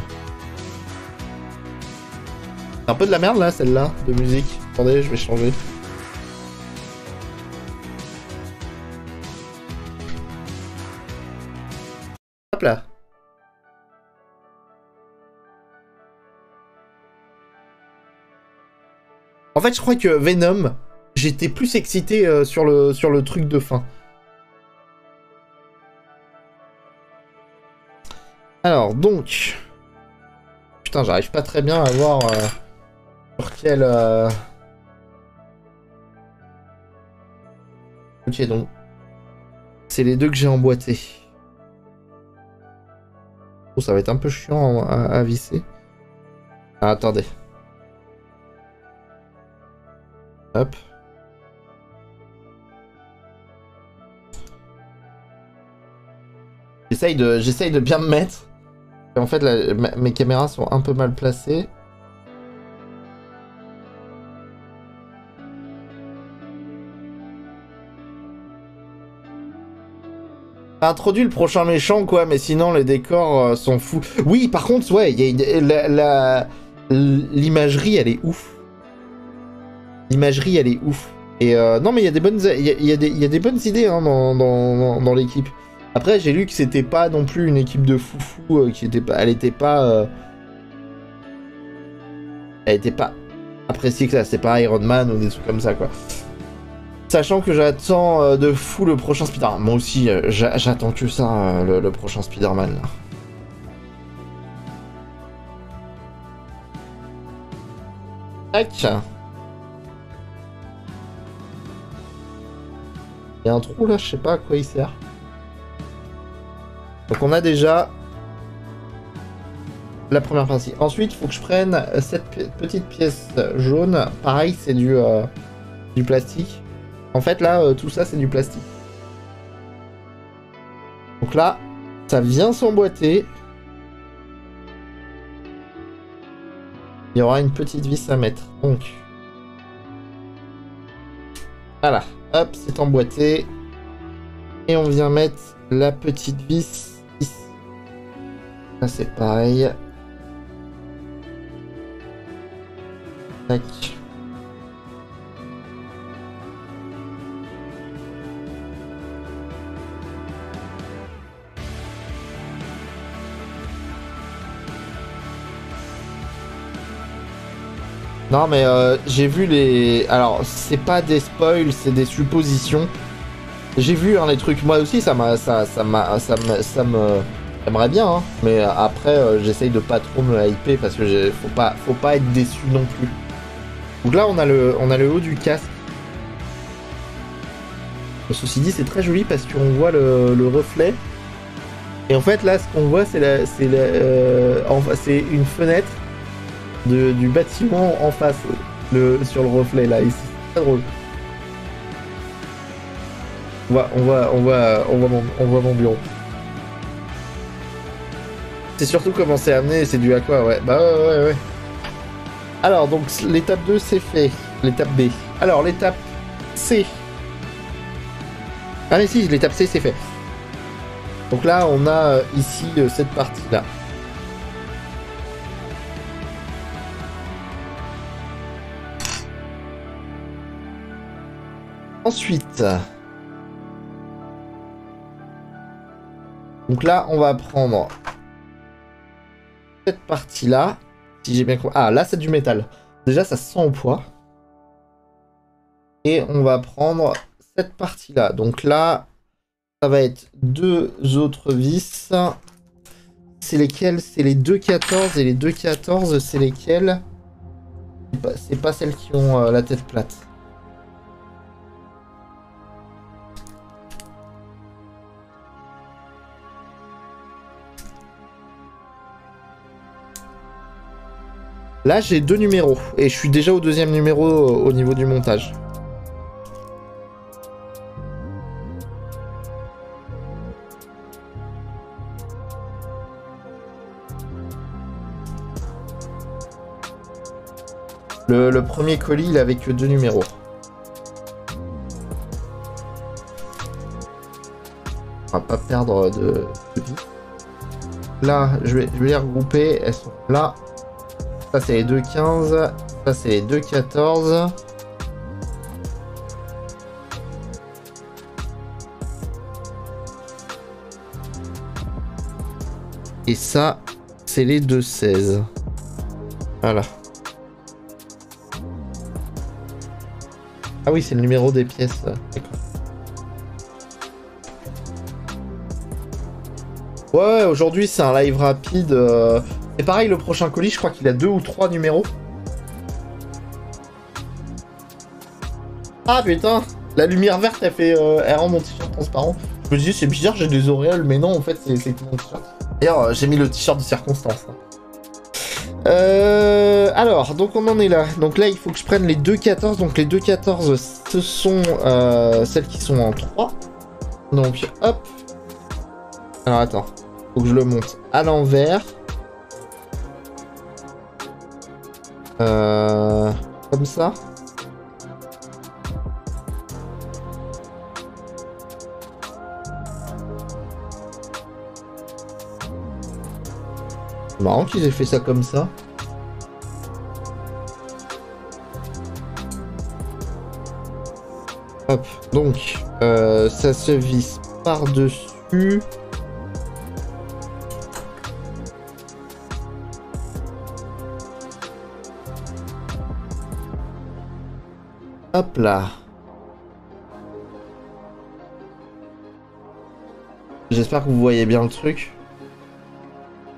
C'est un peu de la merde là, celle-là, de musique. Attendez, je vais changer. Hop là. En fait, je crois que Venom, j'étais plus excité sur le truc de fin. Alors, donc... Putain, j'arrive pas très bien à voir sur quel... Ok, donc... C'est les deux que j'ai emboîtés. Oh, ça va être un peu chiant à visser. Ah, attendez. Hop. J'essaye de bien me mettre. Et en fait, là, mes caméras sont un peu mal placées. T'as introduit le prochain méchant, quoi, mais sinon, les décors sont fous. Oui, par contre, ouais, l'imagerie, elle est ouf. L'imagerie, elle est ouf. Et non, mais il y a des bonnes, il y a des bonnes idées hein, dans l'équipe. Après, j'ai lu que c'était pas non plus une équipe de foufou, elle était pas appréciée que ça. C'est pas Iron Man ou des trucs comme ça, quoi. Sachant que j'attends de fou le prochain Spider-Man. Moi aussi, j'attends que ça, le prochain Spider-Man. Tac. Il y a un trou là, je sais pas à quoi il sert. Donc on a déjà la première partie. Ensuite, il faut que je prenne cette petite pièce jaune. Pareil, c'est du plastique. En fait, là, tout ça, c'est du plastique. Donc là, ça vient s'emboîter. Il y aura une petite vis à mettre. Donc, voilà. Hop, c'est emboîté. Et on vient mettre la petite vis ici. Là, c'est pareil. Tac. Non mais j'ai vu les... Alors c'est pas des spoils, c'est des suppositions. J'ai vu les trucs, moi aussi ça me... J'aimerais bien, hein. Mais après j'essaye de pas trop me hyper parce que faut pas être déçu non plus. Donc là on a le haut du casque. Ceci dit c'est très joli parce qu'on voit le reflet. Et en fait là ce qu'on voit c'est une fenêtre du bâtiment en face, sur le reflet là, ici. C'est très drôle. On voit mon bureau. C'est surtout comment c'est amené, c'est dû à quoi, ouais. Bah ouais. Alors donc l'étape 2 c'est fait. L'étape B. Alors l'étape C. Ah mais si, l'étape C c'est fait. Donc là on a ici cette partie là. Ensuite, donc là, on va prendre cette partie-là, si j'ai bien compris. Ah, là, c'est du métal. Déjà, ça sent au poids. Et on va prendre cette partie-là. Donc là, ça va être deux autres vis. C'est lesquelles? C'est les 2,14 et les 2,14, c'est lesquelles? C'est pas celles qui ont la tête plate. Là, j'ai 2 numéros, et je suis déjà au 2e numéro au niveau du montage. Le premier colis, il avait que 2 numéros. On va pas perdre de vie. Là, je vais les regrouper, elles sont là. Ça c'est les 2,15, ça c'est les 2,14. Et ça, c'est les 2,16. Voilà. Ah oui, c'est le numéro des pièces. D'accord. Ouais, aujourd'hui c'est un live rapide. Et pareil, le prochain colis, je crois qu'il a 2 ou 3 numéros. Ah putain, la lumière verte, elle rend mon t-shirt transparent. Je me disais, c'est bizarre, j'ai des auréoles, mais non, en fait, c'est mon t-shirt. D'ailleurs, j'ai mis le t-shirt de circonstance. Alors, donc on en est là. Donc là, il faut que je prenne les 2,14. Donc les 2,14, ce sont celles qui sont en 3. Donc, hop. Alors, attends. Faut que je le monte à l'envers. Comme ça. C'est marrant qu'ils aient fait ça comme ça. Hop, donc ça se visse par-dessus. Hop là. J'espère que vous voyez bien le truc.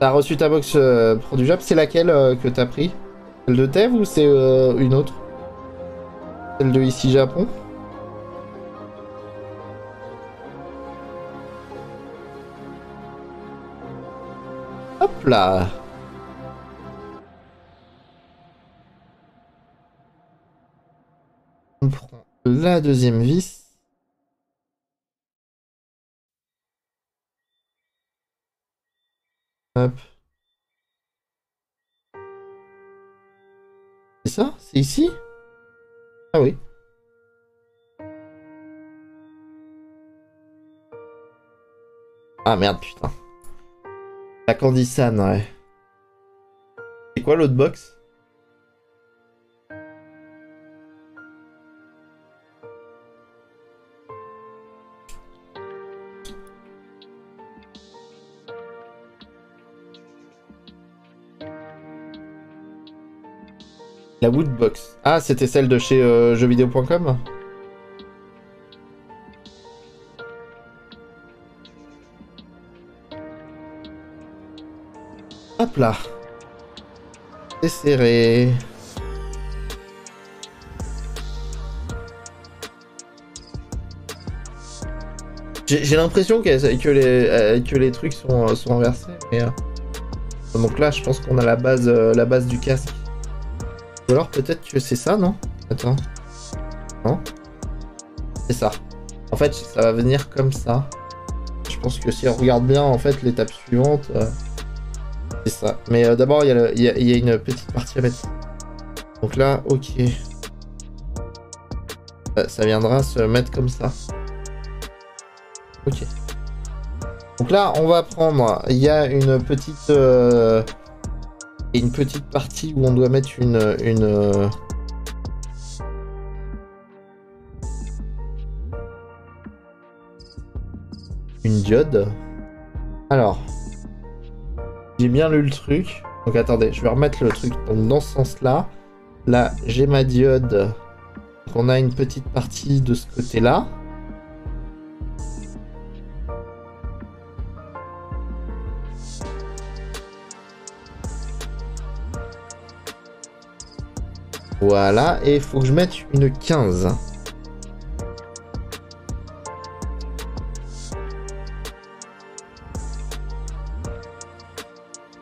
T'as reçu ta box produit job, c'est laquelle que t'as pris? Celle de Tev ou c'est une autre? Celle de ici Japon? Hop là! On prend la deuxième vis. Hop. C'est ça? C'est ici? Ah oui. Ah merde, putain. La Candysan, ouais. C'est quoi l'autre box? La Woodbox. Ah, c'était celle de chez jeuxvideo.com? Hop là. C'est serré. J'ai l'impression que les trucs sont inversés. Mais, donc là, je pense qu'on a la base du casque. Ou alors peut-être que c'est ça, non? Attends. Non? C'est ça. En fait, ça va venir comme ça. Je pense que si on regarde bien, en fait, l'étape suivante, c'est ça. Mais d'abord, il y a une petite partie à mettre. Donc là, ok. Ça viendra se mettre comme ça. Ok. Donc là, on va prendre... Il y a une petite partie où on doit mettre une diode. Alors, j'ai bien lu le truc. Donc attendez, je vais remettre le truc donc, dans ce sens-là. Là, j'ai ma diode. Donc on a une petite partie de ce côté-là. Voilà, et il faut que je mette une 15.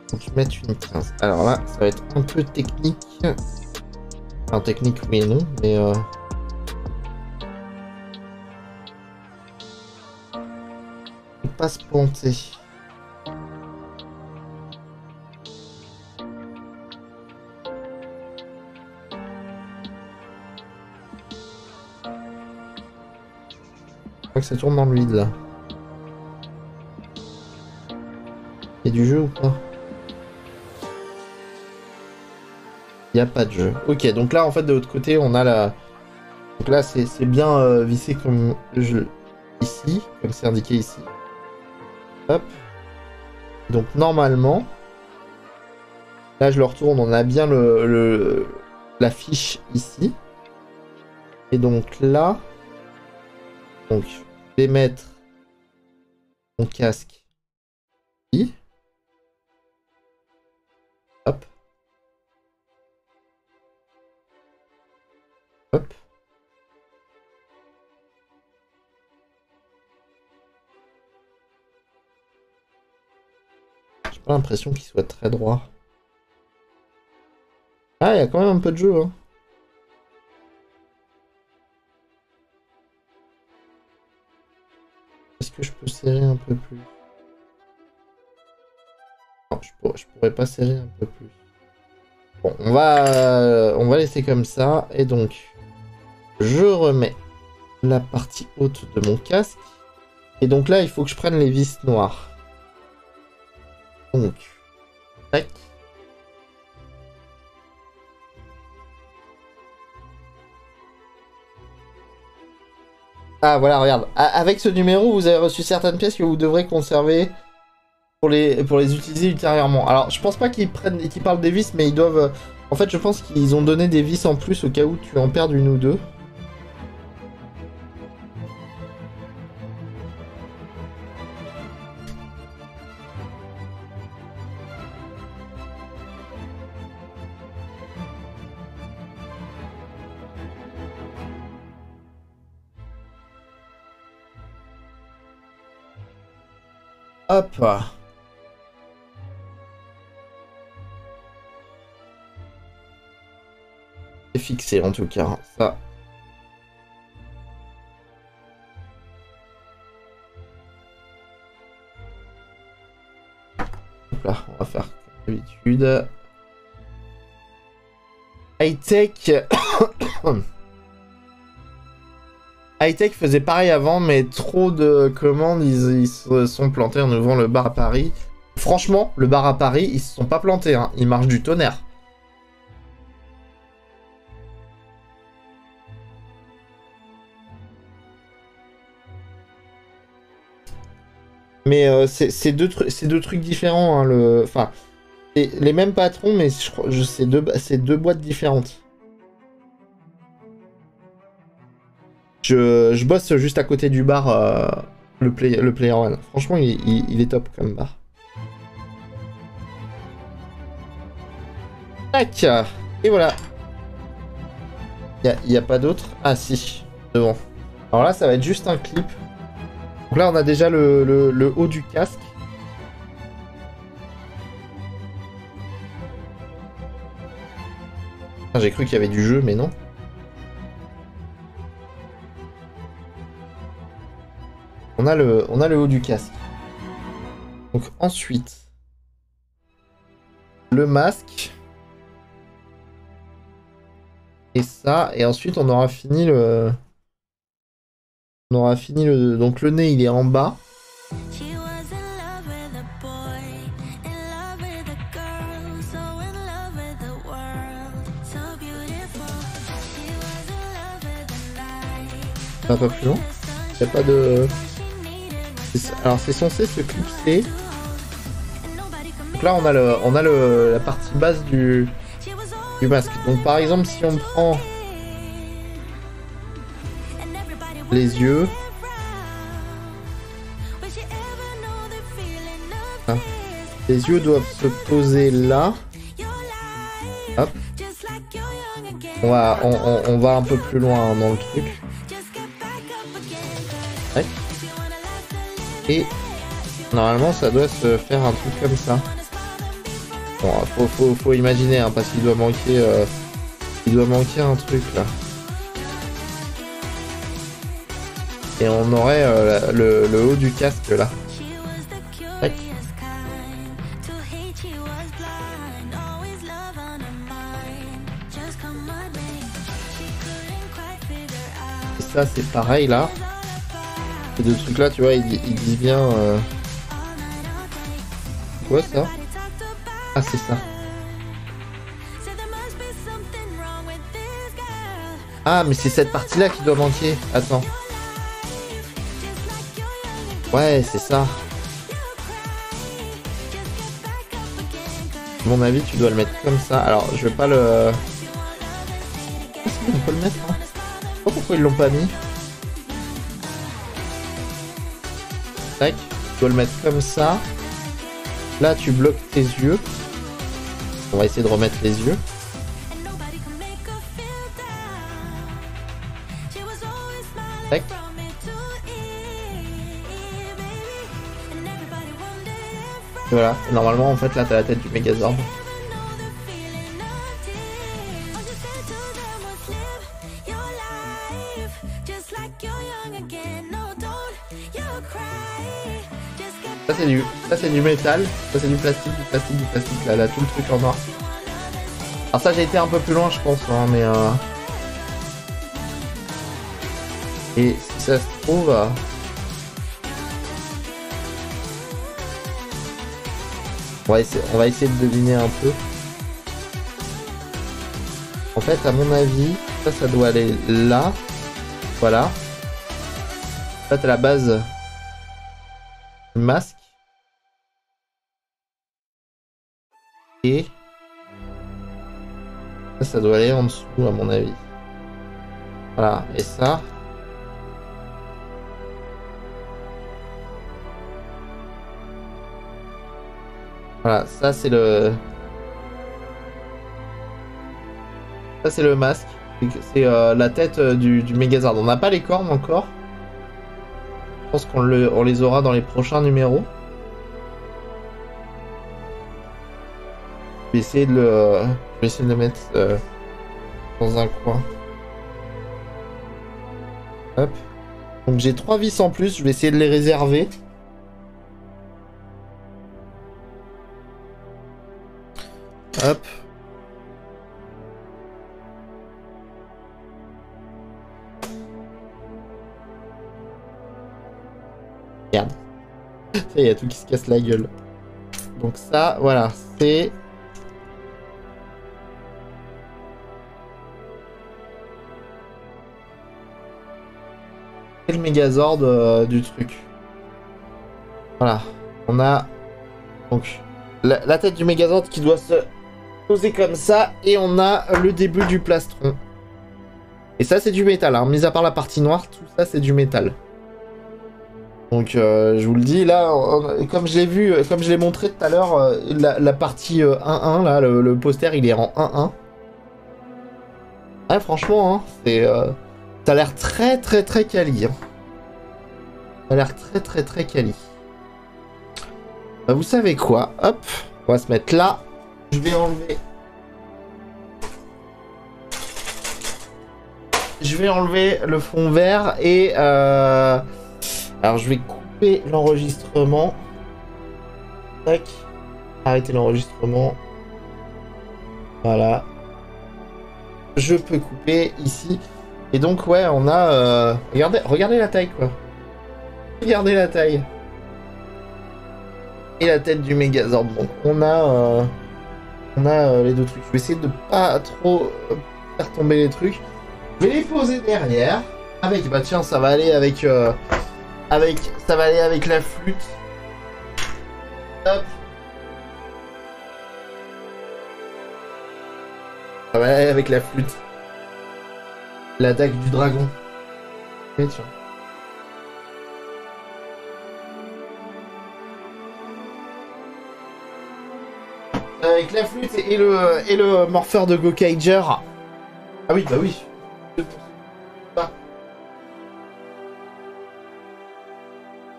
Faut que je mette une 15. Alors là, ça va être un peu technique. Enfin, technique, oui et non, mais... Faut pas se planter. Je crois que ça tourne dans le vide là. Il y a du jeu ou pas? Il n'y a pas de jeu. Ok, donc là en fait de l'autre côté on a la... Donc là c'est bien vissé comme ici, comme c'est indiqué ici. Hop. Donc normalement, là je le retourne, on a bien la fiche ici. Et donc là... Donc, je vais mettre mon casque ici. Hop. Hop. J'ai pas l'impression qu'il soit très droit. Ah, il y a quand même un peu de jeu, hein. Est-ce que je peux serrer un peu plus? Non, je pourrais pas serrer un peu plus. Bon, on va laisser comme ça. Et donc, je remets la partie haute de mon casque. Et donc là, il faut que je prenne les vis noires. Donc, tac. Ah voilà, regarde. Avec ce numéro, vous avez reçu certaines pièces que vous devrez conserver pour les utiliser ultérieurement. Alors, je pense pas qu'ils parlent des vis, mais ils doivent... En fait, je pense qu'ils ont donné des vis en plus au cas où tu en perds une ou deux. Hop. C'est fixé en tout cas, ça. Hop là, on va faire comme d'habitude. Hightech. Hightech faisait pareil avant, mais trop de commandes, ils se sont plantés en ouvrant le bar à Paris. Franchement, le bar à Paris, ils se sont pas plantés, hein. Ils marchent du tonnerre. Mais c'est deux trucs différents, hein, enfin, c'est les mêmes patrons, mais c'est deux boîtes différentes. Je bosse juste à côté du bar, le Player One. Franchement, il est top comme bar. Tac. Et voilà. Il y a pas d'autre. Ah si, devant. Alors là, ça va être juste un clip. Donc là, on a déjà le haut du casque. Ah, j'ai cru qu'il y avait du jeu, mais non. On a le haut du casque. Donc ensuite, le masque. Et ça, et ensuite on aura fini le... Donc le nez, il est en bas. Un peu plus long. Il n'y a pas de... Alors c'est censé se clipser. Donc là on a la partie basse du masque. Donc par exemple si on prend les yeux, ah. Les yeux doivent se poser là. Hop. On va un peu plus loin dans le truc. Ouais. Et normalement ça doit se faire un truc comme ça. Bon, faut imaginer, hein, parce qu'il doit manquer un truc là. Et on aurait le haut du casque là. Tac. Et ça c'est pareil là. Ces deux trucs là, tu vois, ils disent bien... Quoi ça? Ah c'est ça. Ah mais c'est cette partie là qui doit manquer. Attends. Ouais c'est ça. À mon avis tu dois le mettre comme ça. Alors je vais pas le... Ah si on peut le mettre hein. Je sais pas pourquoi ils l'ont pas mis. Tac. Tu dois le mettre comme ça. Là tu bloques tes yeux. On va essayer de remettre les yeux. Tac. Et voilà. Et normalement, en fait, là, t'as la tête du Megazord. Ça c'est du métal, ça c'est du plastique, là tout le truc en noir. Alors ça j'ai été un peu plus loin je pense, hein, mais et si ça se trouve... On va essayer de deviner un peu. En fait à mon avis, ça doit aller là. Voilà. Là t'as la base du masque. Et ça doit aller en dessous à mon avis. Voilà, et ça. Voilà, ça c'est le... Ça c'est le masque. C'est la tête du Megazord. On n'a pas les cornes encore. Je pense qu'on les aura dans les prochains numéros. Je vais essayer de le mettre dans un coin. Hop. Donc j'ai 3 vis en plus, je vais essayer de les réserver. Hop. Merde. Il y a tout qui se casse la gueule. Donc ça, voilà, c'est... C'est le Megazord du truc. Voilà. On a... Donc... La tête du Megazord qui doit se poser comme ça. Et on a le début du plastron. Et ça, c'est du métal. Hein. Mis à part la partie noire, tout ça, c'est du métal. Donc je vous le dis là, comme je l'ai vu, comme je l'ai montré tout à l'heure, la partie 1-1 là, le poster il est en 1-1. Ouais, franchement, hein, c'est, ça a l'air très quali. Hein. Ça a l'air très quali. Bah, vous savez quoi? Hop, on va se mettre là. Je vais enlever. Je vais enlever le fond vert et alors je vais couper l'enregistrement. Tac. Arrêter l'enregistrement. Voilà. Je peux couper ici. Et donc ouais, on a... Regardez la taille quoi. Regardez la taille. Et la tête du Megazord. Donc on a les deux trucs. Je vais essayer de pas trop faire tomber les trucs. Je vais les poser derrière. Avec, bah tiens, ça va aller avec... ça va aller avec la flûte. Hop. Ça va aller avec la flûte. L'attaque du dragon. Et tiens. Avec la flûte et le morpheur de Gokaiger. Ah oui, bah oui.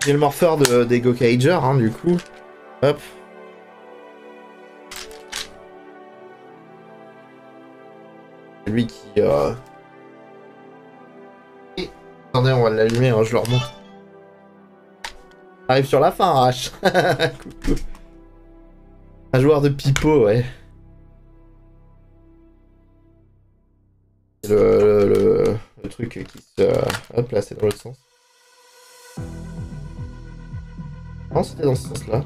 J'ai le morpheur des Gokaiger, hein, du coup. Hop. C'est lui qui... Et... Attendez, on va l'allumer, hein, je le remonte. Arrive sur la fin, H. Coucou. Un joueur de pipeau, ouais. Le truc qui se... Hop, là, c'est dans l'autre sens. Non, c'était dans ce sens-là.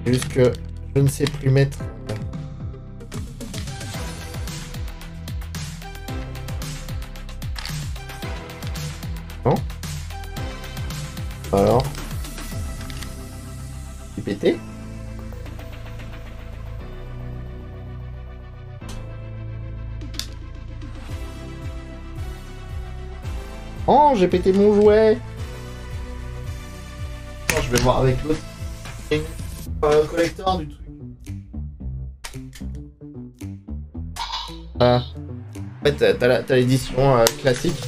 Juste que je ne sais plus mettre... Non. Alors. C'est pété. Oh, j'ai pété mon jouet. Oh, je vais voir avec l'autre. Collector du truc. Ah. En fait, t'as l'édition classique.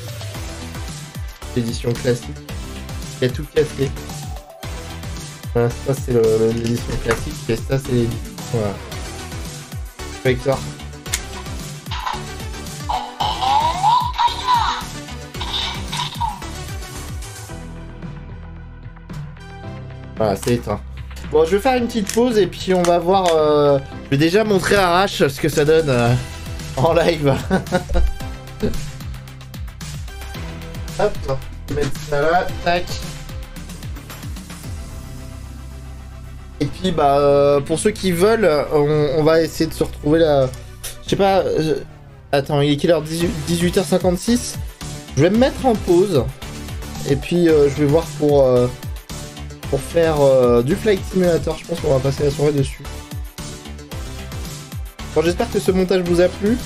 L'édition classique. Il y a tout cassé. Voilà, ça c'est l'édition classique et ça c'est l'édition collector. Voilà, c'est éteint. Bon, je vais faire une petite pause et puis on va voir... Je vais déjà montrer à Arrache ce que ça donne en live. Hop, je vais mettre ça là, tac. Et puis, bah, pour ceux qui veulent, on va essayer de se retrouver là. Je sais pas... Attends, il est quelle heure? 18h56. Je vais me mettre en pause. Et puis, je vais voir pour faire du Flight Simulator. Je pense qu'on va passer la soirée dessus. Bon, j'espère que ce montage vous a plu.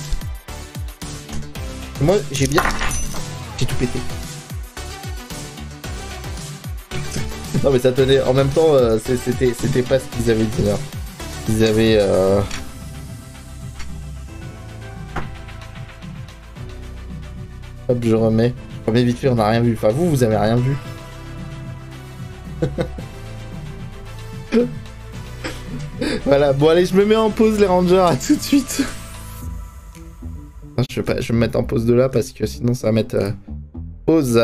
Moi, j'ai tout pété. Non mais ça tenait, en même temps, c'était pas ce qu'ils avaient dit là. Ils avaient... Hop, je remets vite fait, on n'a rien vu. Enfin, vous avez rien vu. Voilà, bon allez, je me mets en pause les rangers, à tout de suite. Je vais me mettre en pause de là parce que sinon ça va mettre pause